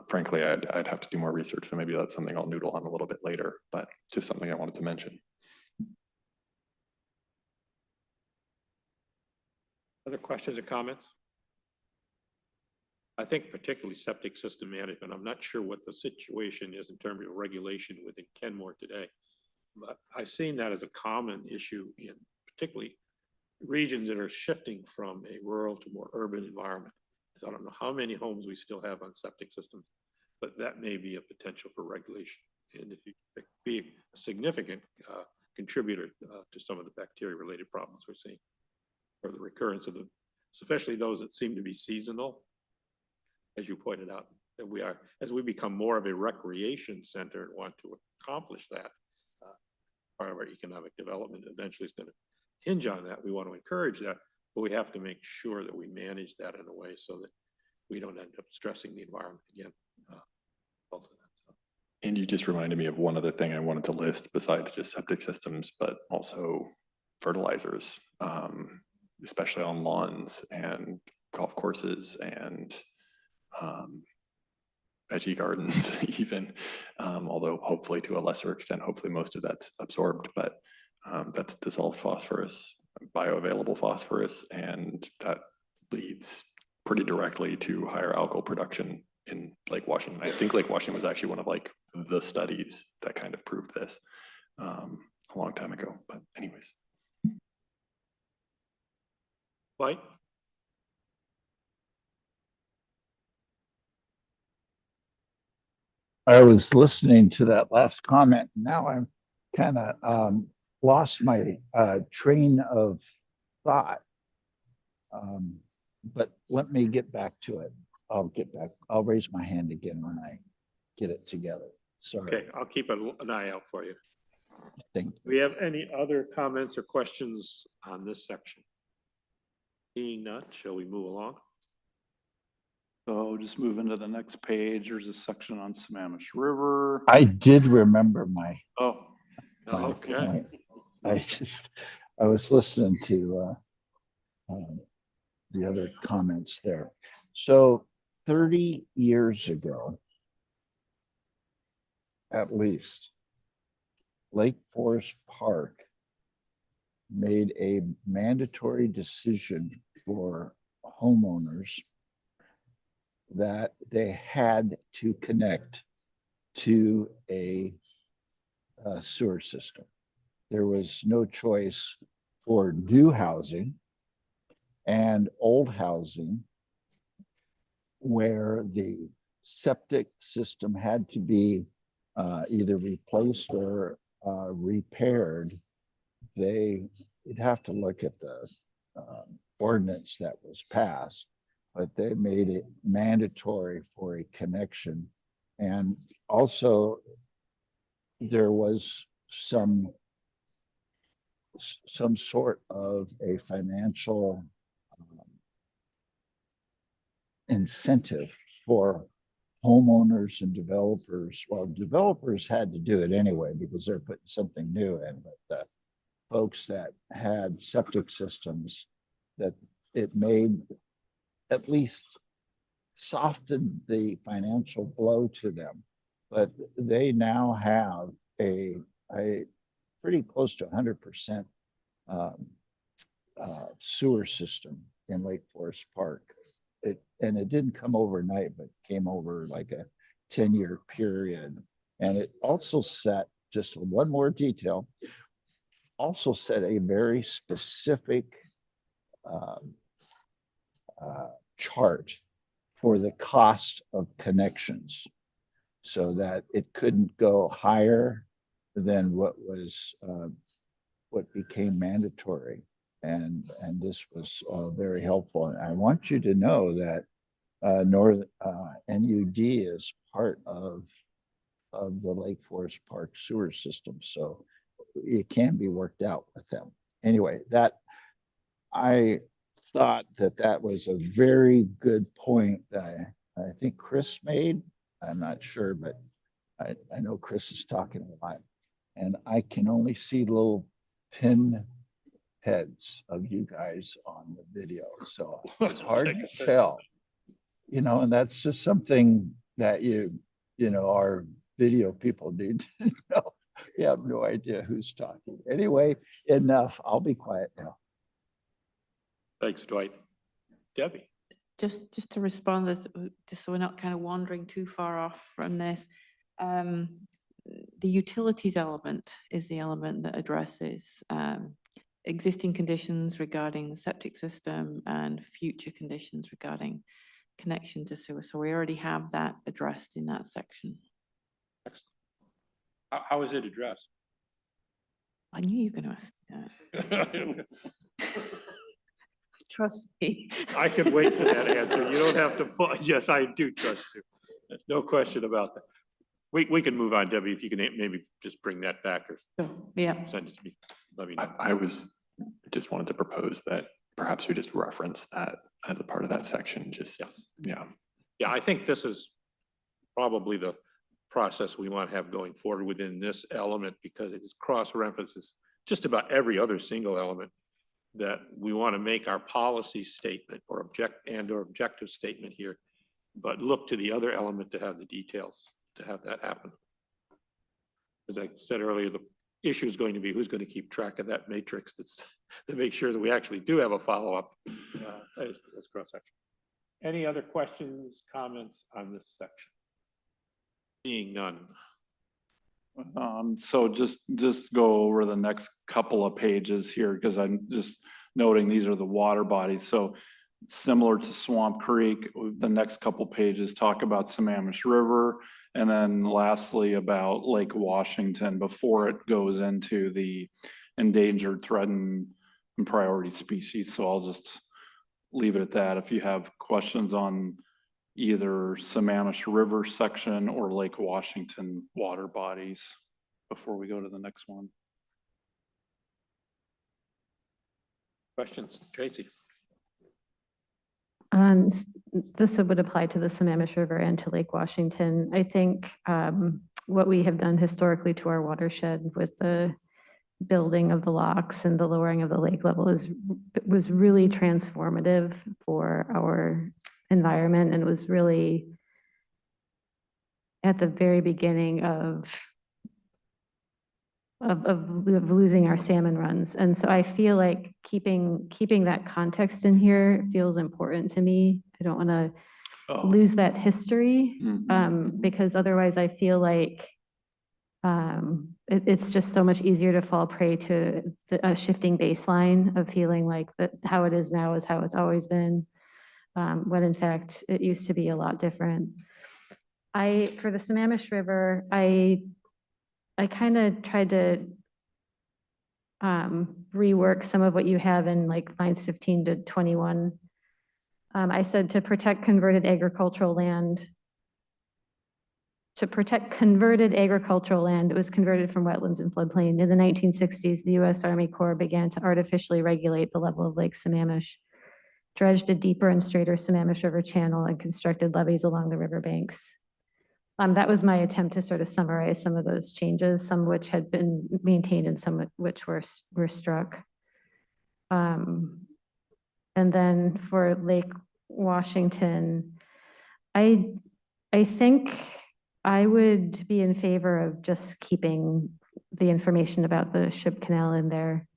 Frankly, I'd have to do more research, so maybe that's something I'll noodle on a little bit later, but just something I wanted to mention. Other questions or comments? I think particularly septic system management, I'm not sure what the situation is in terms of regulation within Kenmore today, but I've seen that as a common issue in particularly regions that are shifting from a rural to more urban environment. I don't know how many homes we still have on septic systems, but that may be a potential for regulation. And if you be a significant contributor to some of the bacteria-related problems we're seeing, or the recurrence of them, especially those that seem to be seasonal, as you pointed out, that we are, as we become more of a recreation center and want to accomplish that, part of our economic development eventually is going to hinge on that. We want to encourage that, but we have to make sure that we manage that in a way so that we don't end up stressing the environment again. And you just reminded me of one other thing I wanted to list besides just septic systems, but also fertilizers, especially on lawns and golf courses and veggie gardens even, although hopefully to a lesser extent, hopefully most of that's absorbed, but that's dissolved phosphorus, bioavailable phosphorus, and that leads pretty directly to higher algal production in Lake Washington. I think Lake Washington was actually one of like the studies that kind of proved this a long time ago, but anyways. White? I was listening to that last comment. Now I'm kind of lost my train of thought. But let me get back to it. I'll get back. I'll raise my hand again when I get it together. Sorry. Okay, I'll keep an eye out for you. Thank you. Do we have any other comments or questions on this section? Seeing none, shall we move along? So just move into the next page. There's a section on Sammamish River. I did remember my Oh, Okay. I was listening to the other comments there. So 30 years ago, at least, Lake Forest Park made a mandatory decision for homeowners that they had to connect to a sewer system. There was no choice for new housing and old housing where the septic system had to be either replaced or repaired. They'd have to look at the ordinance that was passed, but they made it mandatory for a connection. And also there was some sort of a financial incentive for homeowners and developers. Well, developers had to do it anyway because they're putting something new in, but the folks that had septic systems, that it made at least softened the financial blow to them. But they now have a pretty close to 100% sewer system in Lake Forest Park. and it didn't come overnight, but came over like a 10-year period. And it also set, just one more detail, also set a very specific chart for the cost of connections so that it couldn't go higher than what was what became mandatory. And this was very helpful. And I want you to know that NUD is part of the Lake Forest Park sewer system. So it can be worked out with them. Anyway, I thought that was a very good point that I think Chris made. I'm not sure, but I know Chris is talking a lot. And I can only see little pin heads of you guys on the video. So it's hard to tell, and that's just something that our video people need to know. You have no idea who's talking. Anyway, enough. I'll be quiet now. Thanks, Dwight. Debbie? Just to respond to this, just so we're not kind of wandering too far off from this. The utilities element is the element that addresses existing conditions regarding the septic system and future conditions regarding connection to sewer. So we already have that addressed in that section. How is it addressed? I knew you were going to ask me that. Trust me. I can wait for that answer. You don't have to, yes, I do trust you. No question about that. We can move on, Debbie, if you can maybe just bring that back or Yeah. send it to me. Let me know. I just wanted to propose that perhaps we just reference that as a part of that section, just, yeah. Yeah, I think this is probably the process we want to have going forward within this element because it is cross-references just about every other single element that we want to make our policy statement or objective statement here, but look to the other element to have the details to have that happen. As I said earlier, the issue is going to be who's going to keep track of that matrix to make sure that we actually do have a follow-up as cross-section. Any other questions, comments on this section? Being none. So just go over the next couple of pages here, because I'm just noting these are the water bodies. So similar to Swamp Creek, the next couple pages talk about Sammamish River, and then lastly about Lake Washington before it goes into the endangered, threatened, and priority species. So I'll just leave it at that. If you have questions on either Sammamish River section or Lake Washington water bodies before we go to the next one. Questions, Tracy? This would apply to the Sammamish River and to Lake Washington. I think what we have done historically to our watershed with the building of the locks and the lowering of the lake level was really transformative for our environment and was really at the very beginning of losing our salmon runs. And so I feel like keeping that context in here feels important to me. I don't want to lose that history because otherwise I feel like it's just so much easier to fall prey to a shifting baseline of feeling like that how it is now is how it's always been, when in fact it used to be a lot different. For the Sammamish River, I kind of tried to rework some of what you have in like lines 15 to 21. I said to protect converted agricultural land. To protect converted agricultural land, it was converted from wetlands and floodplain. In the 1960s, the U.S. Army Corps began to artificially regulate the level of Lake Sammamish, dredged a deeper and straighter Sammamish River channel, and constructed levees along the riverbanks. That was my attempt to sort of summarize some of those changes, some of which had been maintained and some of which were struck. And then for Lake Washington, I think I would be in favor of just keeping the information about the Ship Canal in there.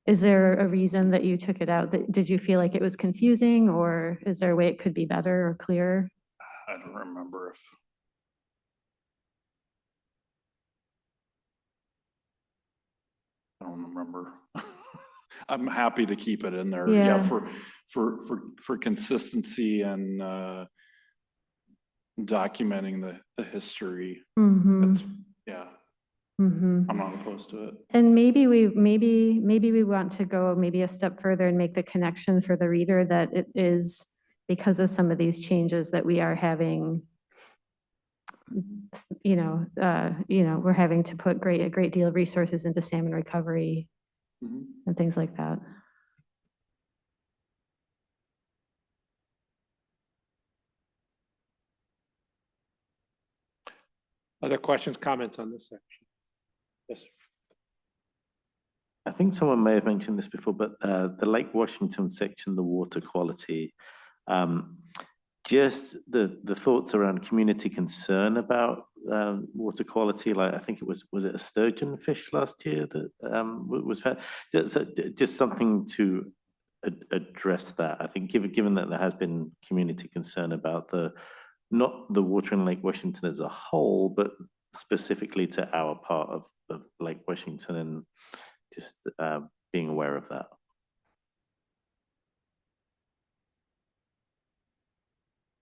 Is there a reason that you took it out? Did you feel like it was confusing, or is there a way it could be better or clearer? I don't remember if. I don't remember. I'm happy to keep it in there, Yeah. for consistency and, documenting the history. Mm-hmm. That's, yeah, Mm-hmm. I'm not opposed to it. And maybe we want to go maybe a step further and make the connection for the reader that it is because of some of these changes that we are having, we're having to put a great deal of resources into salmon recovery Mhm. and things like that. Other questions, comments on this section? Yes. I think someone may have mentioned this before, but the Lake Washington section, the water quality, just the thoughts around community concern about water quality. Like I think it was it a sturgeon fish last year that was found? Just something to address that. I think given that there has been community concern about not the water in Lake Washington as a whole, but specifically to our part of Lake Washington, and just being aware of that.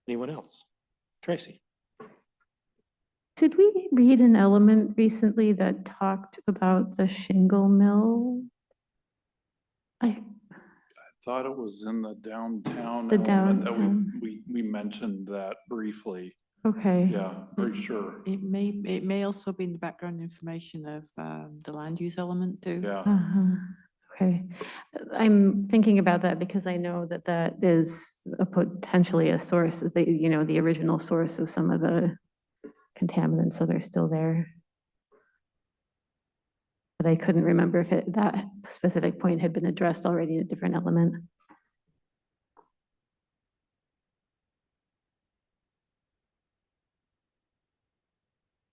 Anyone else? Tracy? Did we read an element recently that talked about the shingle mill? I Thought it was in the downtown The element that downtown. we mentioned that briefly. Okay. Yeah, pretty sure. It may also be in the background information of the land use element too. Yeah. Uh-huh. Okay. I'm thinking about that because I know that that is potentially a source, the original source of some of the contaminants, so they're still there. But I couldn't remember if that specific point had been addressed already in a different element.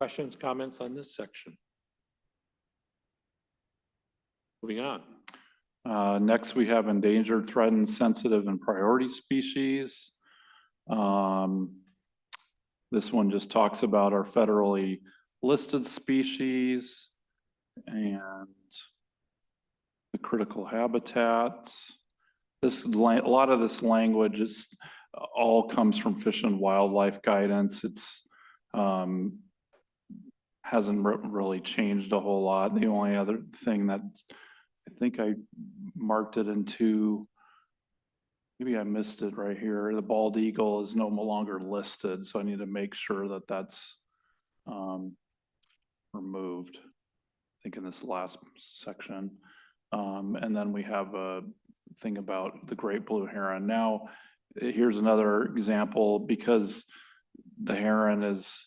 Questions, comments on this section? Moving on. Next, we have endangered, threatened, sensitive, and priority species. This one just talks about our federally listed species and the critical habitats. A lot of this language all comes from Fish and Wildlife Guidance. It's hasn't really changed a whole lot. The only other thing that I think I marked it into, maybe I missed it right here. The bald eagle is no longer listed, so I need to make sure that that's removed, I think in this last section. And then we have a thing about the great blue heron. Now, here's another example, because the heron is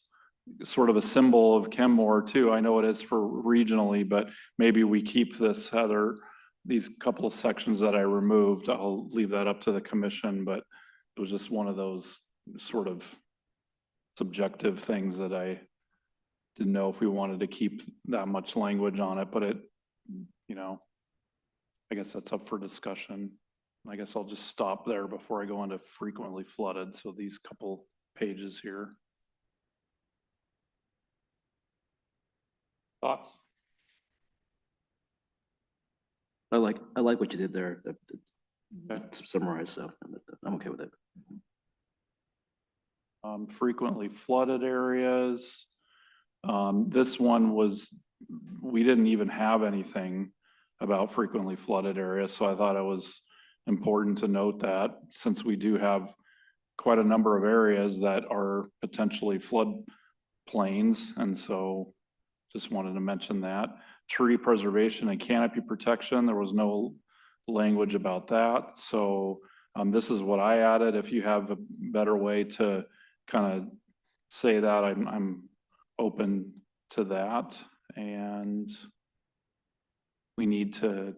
sort of a symbol of Kenmore too. I know it is for regionally, but maybe we keep these couple of sections that I removed. I'll leave that up to the commission, but it was just one of those sort of subjective things that I didn't know if we wanted to keep that much language on it, but I guess that's up for discussion. I guess I'll just stop there before I go into frequently flooded. So these couple pages here. Thoughts? I like what you did there, Okay. summarize, so I'm okay with it. Frequently flooded areas. This one we didn't even have anything about frequently flooded areas, so I thought it was important to note that, since we do have quite a number of areas that are potentially flood plains, and so just wanted to mention that. Tree preservation and canopy protection, there was no language about that, so this is what I added. If you have a better way to kind of say that, I'm open to that. And we need to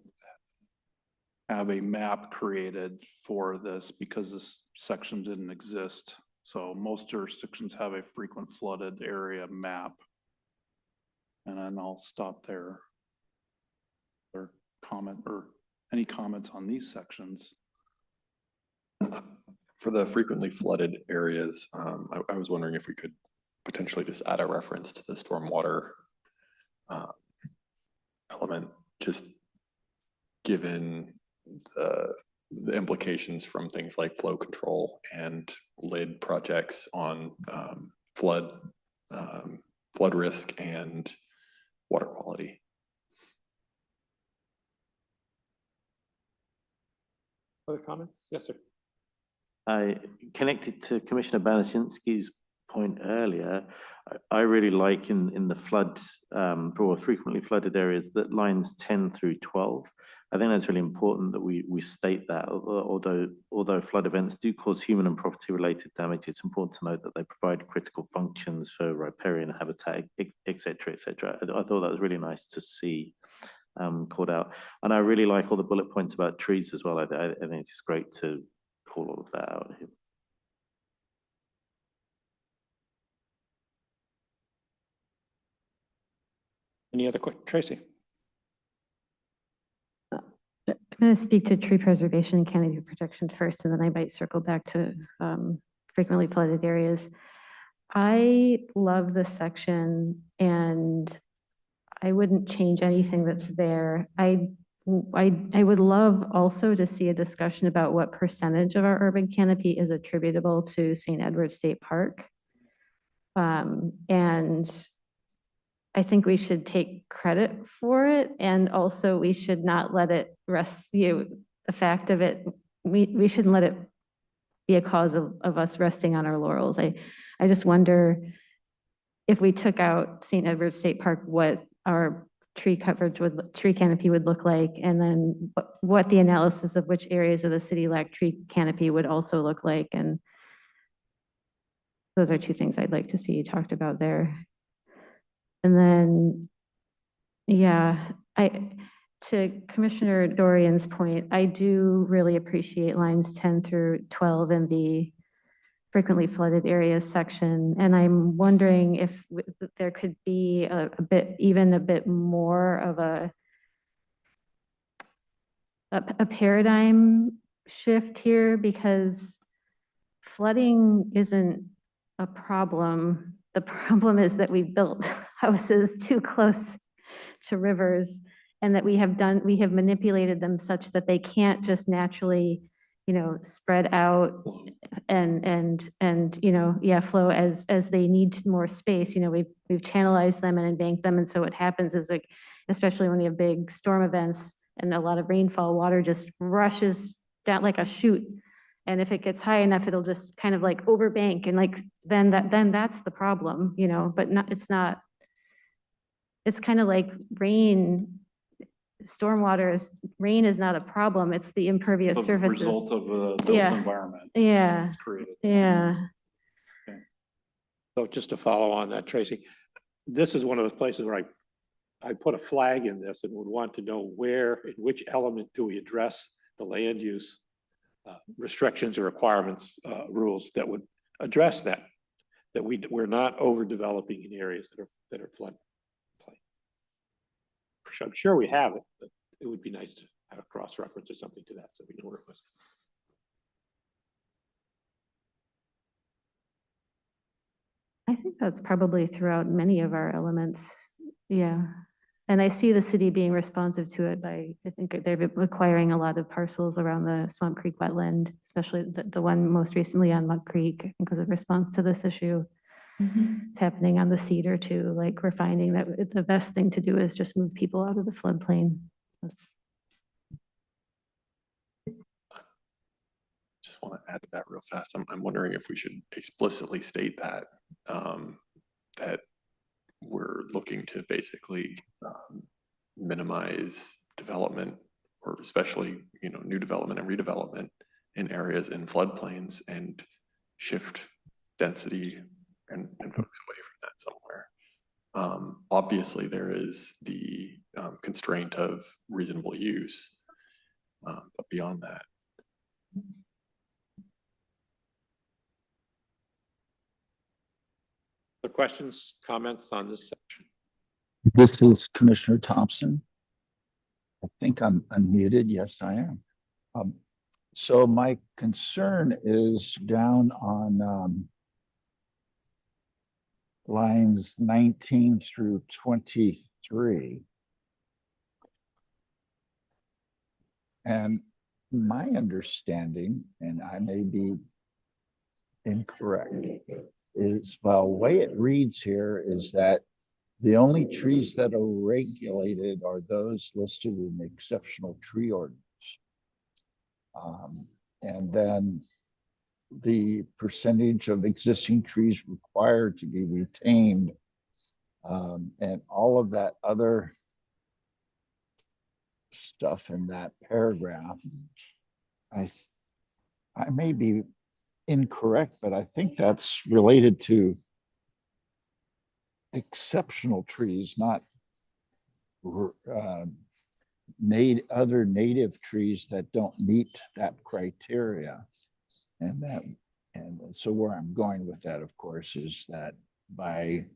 have a map created for this because this section didn't exist. So most jurisdictions have a frequent flooded area map. And then I'll stop there. Or comment or Any comments on these sections? For the frequently flooded areas, I was wondering if we could potentially just add a reference to the stormwater element, just given the implications from things like flow control and lid projects on flood risk and water quality. Other comments? Yes, sir. I connected to Commissioner Banaszynski's point earlier. I really like in the flood, for frequently flooded areas, that lines 10 through 12. I think that's really important that we state that, although flood events do cause human and property related damage, it's important to note that they provide critical functions for riparian habitat, et cetera, et cetera. I thought that was really nice to see called out. And I really like all the bullet points about trees as well. I think it's great to call all of that out here. Any other quick, Tracy? I'm going to speak to tree preservation and canopy protection first, and then I might circle back to frequently flooded areas. I love this section, and I wouldn't change anything that's there. I would love also to see a discussion about what percentage of our urban canopy is attributable to St. Edward State Park. And I think we should take credit for it, and also we should not let it rest, the fact of it, we shouldn't let it be a cause of us resting on our laurels. I just wonder if we took out St. Edward State Park, what our tree canopy would look like, and then what the analysis of which areas of the city lack tree canopy would also look like. And those are two things I'd like to see talked about there. And then, yeah, to Commissioner Dorian's point, I do really appreciate lines 10 through 12 in the frequently flooded areas section. And I'm wondering if there could be even a bit more of a paradigm shift here, because flooding isn't a problem. The problem is that we built houses too close to rivers, and that we have manipulated them such that they can't just naturally, spread out and flow as they need more space. We've channelized them and embanked them, and so what happens is, like, especially when you have big storm events and a lot of rainfall, water just rushes down like a chute. And if it gets high enough, it'll just kind of like overbank, and then that's the problem, but it's kind of like rain, rain is not a problem. It's the impervious The surfaces. result of a built Yeah. environment. Yeah. It's created. Yeah. So just to follow on that, Tracy, this is one of those places where I put a flag in this and would want to know in which element do we address the land use restrictions or requirements, rules that would address that we're not overdeveloping in areas that are flood plain. I'm sure we have it, but it would be nice to have a cross-reference or something to that so we know where it was. I think that's probably throughout many of our elements. Yeah. And I see the city being responsive to it I think they're acquiring a lot of parcels around the Swamp Creek wetland, especially the one most recently on Mud Creek, because of response to this issue. It's happening on the Cedar too. Like, we're finding that the best thing to do is just move people out of the floodplain. Just want to add to that real fast. I'm wondering if we should explicitly state that, that we're looking to basically minimize development, or especially, new development and redevelopment in areas in floodplains, and shift density and folks away from that somewhere. Obviously, there is the constraint of reasonable use, but beyond that. Other questions, comments on this section? This is Commissioner Thompson. I think I'm unmuted. Yes, I am. So my concern is down on lines 19 through 23. And my understanding, and I may be incorrect, is, well, the way it reads here is that the only trees that are regulated are those listed in the exceptional tree ordinance. And then the percentage of existing trees required to be retained, and all of that other stuff in that paragraph. I may be incorrect, but I think that's related to exceptional trees, not other native trees that don't meet that criteria. And so where I'm going with that, of course, is that by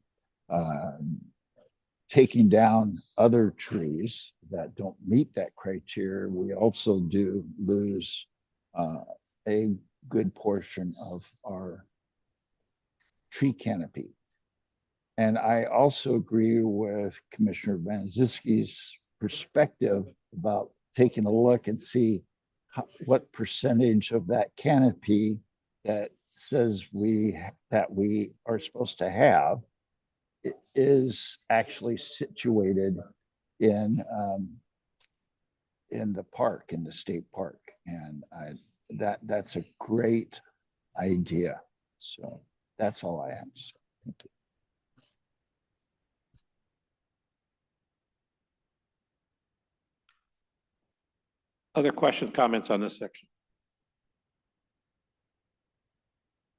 taking down other trees that don't meet that criteria, we also do lose a good portion of our tree canopy. And I also agree with Commissioner Vanzinski's perspective about taking a look and see what percentage of that canopy that says that we are supposed to have is actually situated in the park, in the state park. And that's a great idea. So that's all I have to say. Thank you. Other questions, comments on this section?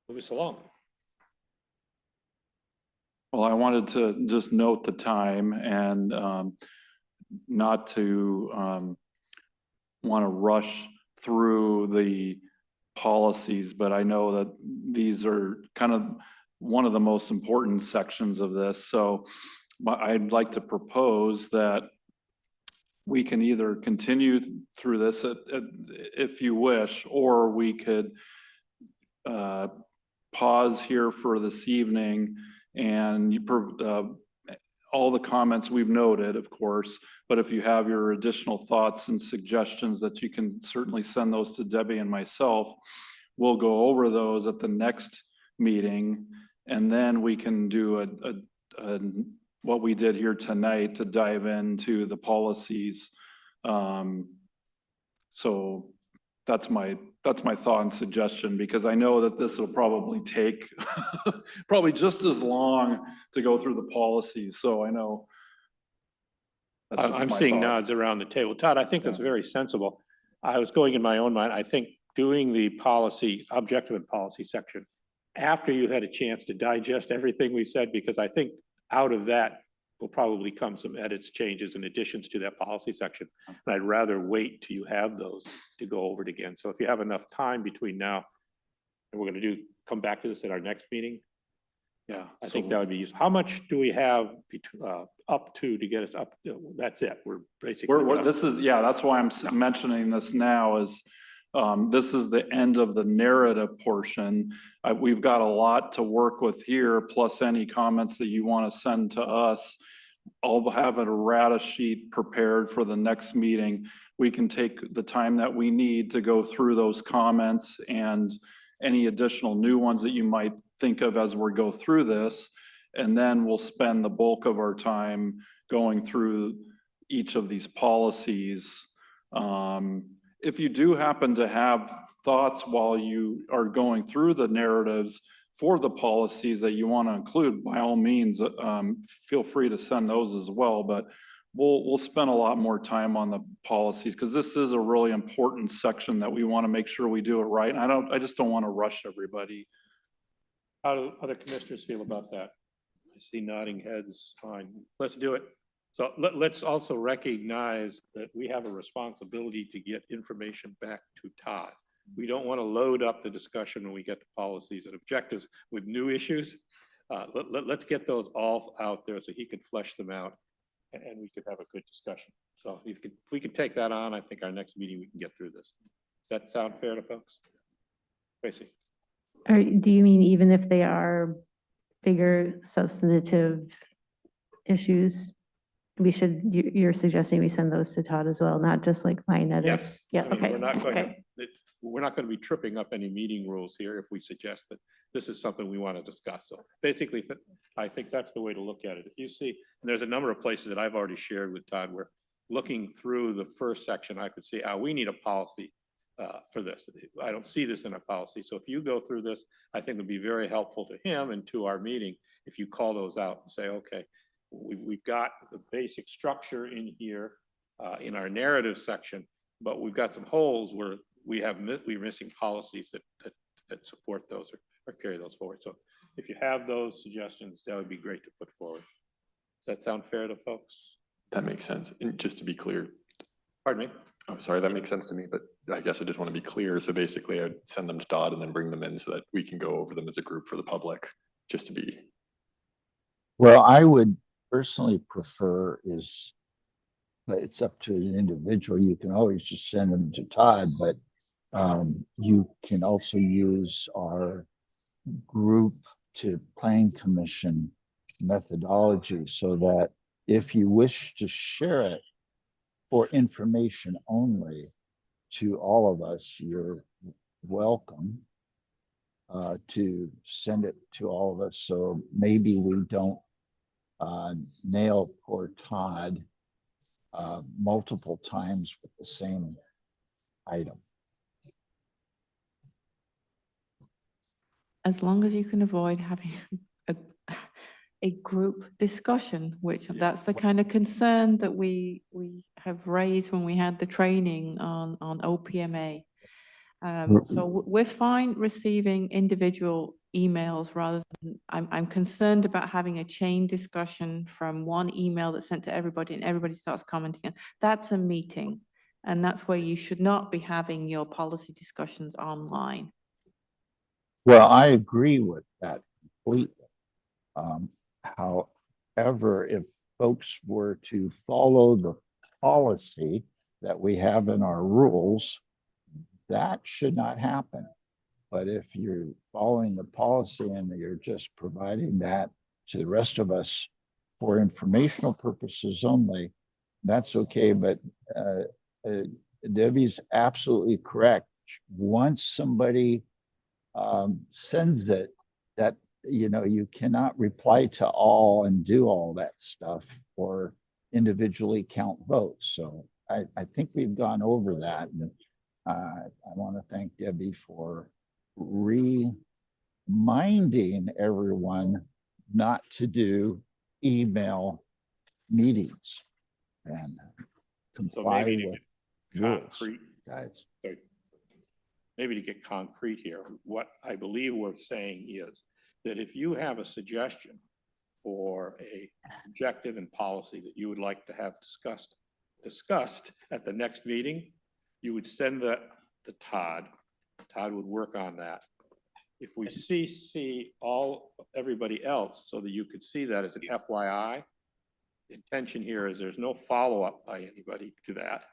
Move us along. Well, I wanted to just note the time and not to want to rush through the policies, but I know that these are kind of one of the most important sections of this. So I'd like to propose that we can either continue through this if you wish, or we could pause here for this evening and all the comments we've noted, of course, but if you have your additional thoughts and suggestions that you can certainly send those to Debbie and myself, we'll go over those at the next meeting. And then we can do what we did here tonight to dive into the policies. So that's my thought and suggestion, because I know that this will probably take probably just as long to go through the policies. So I know. I'm seeing nods around the table. Todd, I think that's very sensible. I was going in my own mind. I think doing the policy, objective and policy section, after you had a chance to digest everything we said, because I think out of that will probably come some edits, changes, and additions to that policy section. And I'd rather wait till you have those to go over it again. So if you have enough time between now, and we're going to come back to this at our next meeting. Yeah, I think that would be useful. How much do we have up to get us up? That's it. We're basically. That's why I'm mentioning this now is this is the end of the narrative portion. We've got a lot to work with here, plus any comments that you want to send to us. I'll have a errata sheet prepared for the next meeting. We can take the time that we need to go through those comments and any additional new ones that you might think of as we go through this. And then we'll spend the bulk of our time going through each of these policies. If you do happen to have thoughts while you are going through the narratives for the policies that you want to include, by all means, feel free to send those as well. But we'll spend a lot more time on the policies, because this is a really important section that we want to make sure we do it right. And I just don't want to rush everybody. How do other commissioners feel about that? I see nodding heads. Fine, let's do it. So let's also recognize that we have a responsibility to get information back to Todd. We don't want to load up the discussion when we get to policies and objectives with new issues. Let's get those all out there so he can flesh them out. and we could have a good discussion. So if we could take that on, I think our next meeting, we can get through this. Does that sound fair to folks? Tracy? Or do you mean even if they are bigger substantive issues? You're suggesting we send those to Todd as well, not just like line edits? Yes. Yeah, I mean, okay, We're not going to, okay. we're not going to be tripping up any meeting rules here if we suggest that this is something we want to discuss. So basically, I think that's the way to look at it. If you see, and there's a number of places that I've already shared with Todd where looking through the first section, I could see, we need a policy for this. I don't see this in a policy. So if you go through this, I think it would be very helpful to him and to our meeting if you call those out and say, okay, we've got the basic structure in here in our narrative section, but we've got some holes where we're missing policies that support those or carry those forward. So if you have those suggestions, that would be great to put forward. Does that sound fair to folks? That makes sense. And just to be clear, Pardon me? oh, sorry, that makes sense to me, but I guess I just want to be clear. So basically I'd send them to Todd and then bring them in so that we can go over them as a group for the public, just to be. Well, I would personally prefer is, but it's up to an individual. You can always just send them to Todd, but you can also use our group to plan commission methodology so that if you wish to share it for information only to all of us, you're welcome to send it to all of us. So maybe we don't nail poor Todd multiple times with the same item. As long as you can avoid having a group discussion, which that's the kind of concern that we have raised when we had the training on OPMA. So we're fine receiving individual emails rather than, I'm concerned about having a chain discussion from one email that's sent to everybody and everybody starts commenting. That's a meeting, and that's where you should not be having your policy discussions online. Well, I agree with that completely. However, if folks were to follow the policy that we have in our rules, that should not happen. But if you're following the policy and you're just providing that to the rest of us for informational purposes only, that's okay. But Debbie's absolutely correct. Once somebody sends it, that, you know, you cannot reply to all and do all that stuff or individually count votes. So I think we've gone over that. And I want to thank Debbie for reminding everyone not to do email meetings and So comply maybe to with get rules, concrete, guys. maybe to get concrete here, what I believe we're saying is that if you have a suggestion for a objective and policy that you would like to have discussed at the next meeting, you would send that to Todd. Todd would work on that. If we CC everybody else so that you could see that as an FYI, the intention here is there's no follow-up by anybody to that.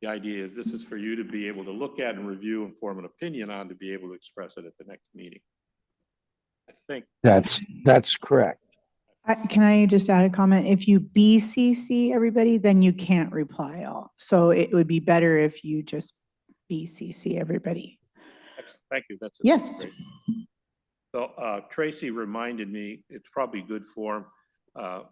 The idea is this is for you to be able to look at and review and form an opinion on, to be able to express it at the next meeting. I think That's correct. Can I just add a comment? If you BCC everybody, then you can't reply all. So it would be better if you just BCC everybody. excellent. Thank you. That's Yes. great. So Tracy reminded me, it's probably good form.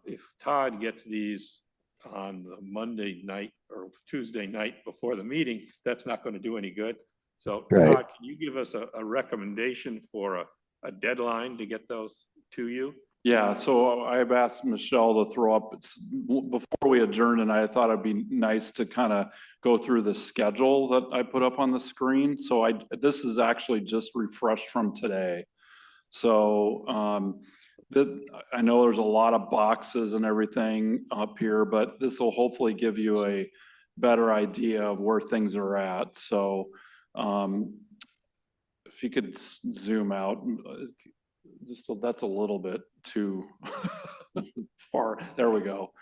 If Todd gets these on the Monday night or Tuesday night before the meeting, that's not going to do any good. So Right. Todd, can you give us a recommendation for a deadline to get those to you? Yeah, so I've asked Michelle to throw up, before we adjourn, and I thought it'd be nice to kind of go through the schedule that I put up on the screen. So this is actually just refreshed from today. So I know there's a lot of boxes and everything up here, but this will hopefully give you a better idea of where things are at. So if you could zoom out, just so that's a little bit too far. There we go.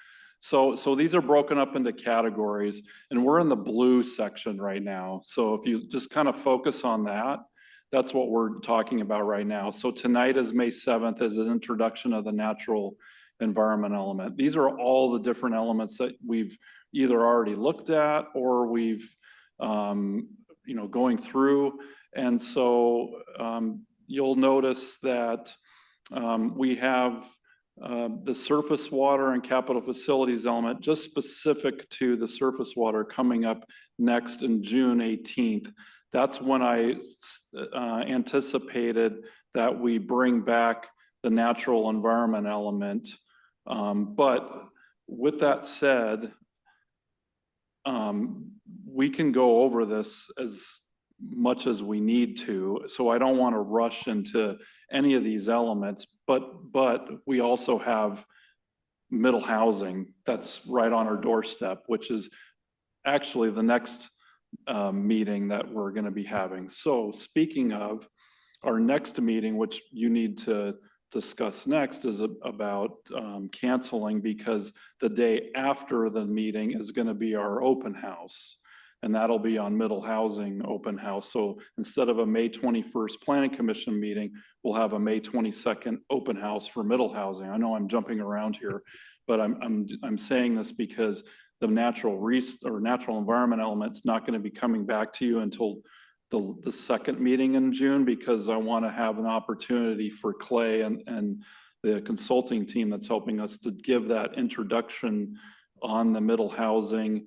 So these are broken up into categories, and we're in the blue section right now. So if you just kind of focus on that, that's what we're talking about right now. So tonight is May 7th is an introduction of the natural environment element. These are all the different elements that we've either already looked at or we've, going through. And so you'll notice that we have the surface water and capital facilities element just specific to the surface water coming up next in June 18th. That's when I anticipated that we bring back the natural environment element. But with that said, we can go over this as much as we need to. So I don't want to rush into any of these elements, but we also have middle housing that's right on our doorstep, which is actually the next meeting that we're going to be having. So speaking of our next meeting, which you need to discuss next, is about canceling, because the day after the meeting is going to be our open house. And that'll be on middle housing open house. So instead of a May 21st planning commission meeting, we'll have a May 22nd open house for middle housing. I know I'm jumping around here, but I'm saying this because the natural environment element's not going to be coming back to you until the second meeting in June, because I want to have an opportunity for Clay and the consulting team that's helping us to give that introduction on the middle housing,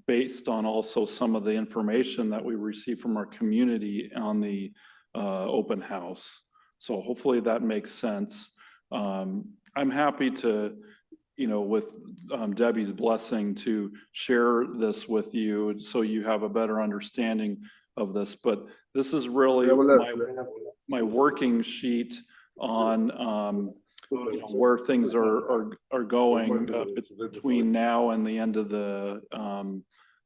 based on also some of the information that we receive from our community on the open house. So hopefully that makes sense. I'm happy to, with Debbie's blessing, to share this with you so you have a better understanding of this. But this is really my working sheet on where things are going between now and the end of the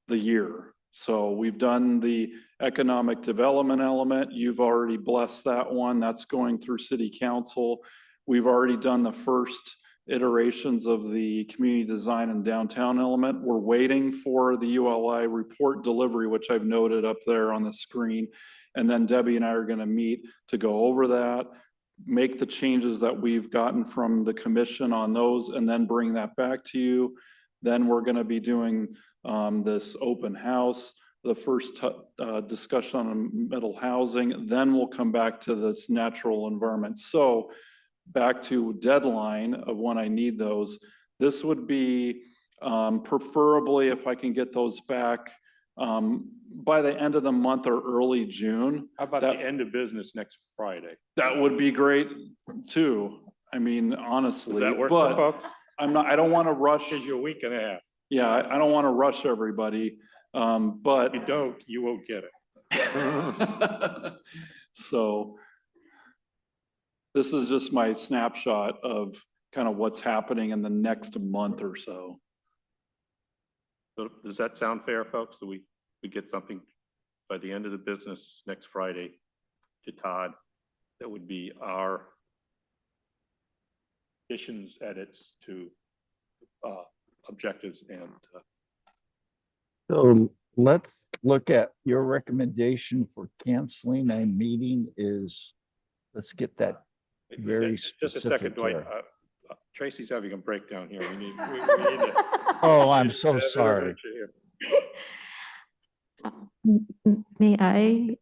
year. So we've done the economic development element. You've already blessed that one. That's going through city council. We've already done the first iterations of the community design and downtown element. We're waiting for the ULI report delivery, which I've noted up there on the screen. And then Debbie and I are going to meet to go over that, make the changes that we've gotten from the commission on those, and then bring that back to you. Then we're going to be doing this open house, the first discussion on middle housing. Then we'll come back to this natural environment. So back to deadline of when I need those. This would be preferably, if I can get those back by the end of the month or early June. How about the end of business next Friday? That would be great too. I mean, honestly, Does that work for folks? I don't want to rush. Gives you a week and a half. Yeah, I don't want to rush everybody, but. If you won't get it. So this is just my snapshot of kind of what's happening in the next month or so. So does that sound fair, folks? That we get something by the end of the business next Friday to Todd? That would be our additions, edits to objectives and. So let's look at your recommendation for canceling a meeting is, let's get that very Just a specific second, Dwight. here. Tracy's having a breakdown here. We need to. Oh, I'm so sorry. May I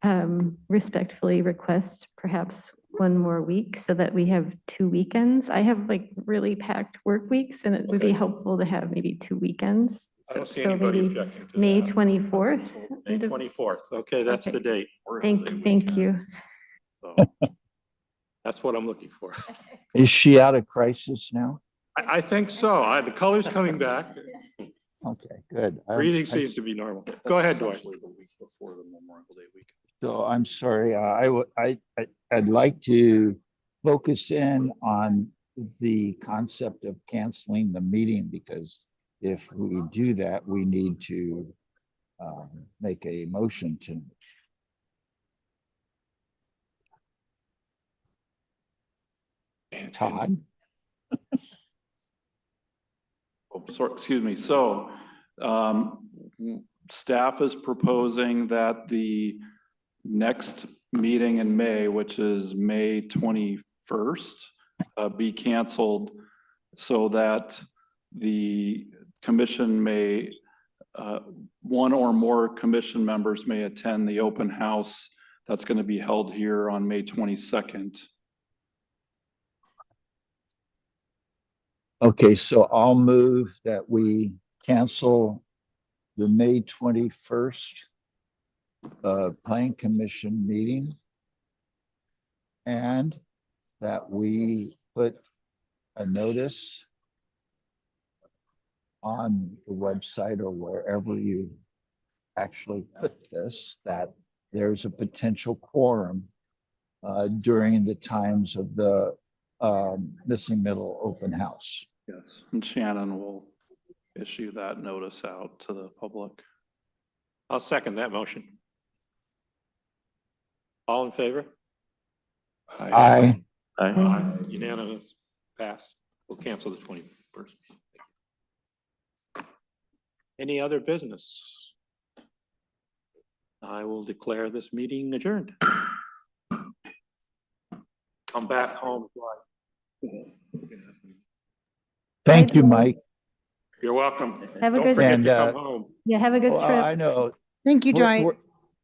respectfully request perhaps one more week so that we have 2 weekends? I have like really packed work weeks, and it would be Okay. helpful to have maybe 2 weekends. I don't see So anybody maybe objecting to May that. 24th. May 24th. Okay, that's the date. Thank you. So, that's what I'm looking for. Is she out of crisis now? I think so. The color's coming back. Okay, good. Breathing seems to be normal. Go ahead, Dwight. Essentially the week before the Memorial Day week. So I'm sorry, I'd like to focus in on the concept of canceling the meeting, because if we do that, we need to make a motion to. Todd? Oh, sorry, excuse me. So, staff is proposing that the next meeting in May, which is May 21st, be canceled so that the commission may, one or more commission members may attend the open house that's going to be held here on May 22nd. Okay, so I'll move that we cancel the May 21st Plan Commission meeting, and that we put a notice on the website or wherever you actually put this, that there's a potential quorum during the times of the Missing Middle open house. Yes, and Shannon will issue that notice out to the public. I'll second that motion. All in favor? Aye. Unanimous, pass. We'll cancel the 21st. Any other business? I will declare this meeting adjourned. Come back home. Thank you, Mike. You're welcome. Have a Don't good- forget And, to come home. Yeah, have a good Well, trip. I know. Thank you, We're- Dwight. we're-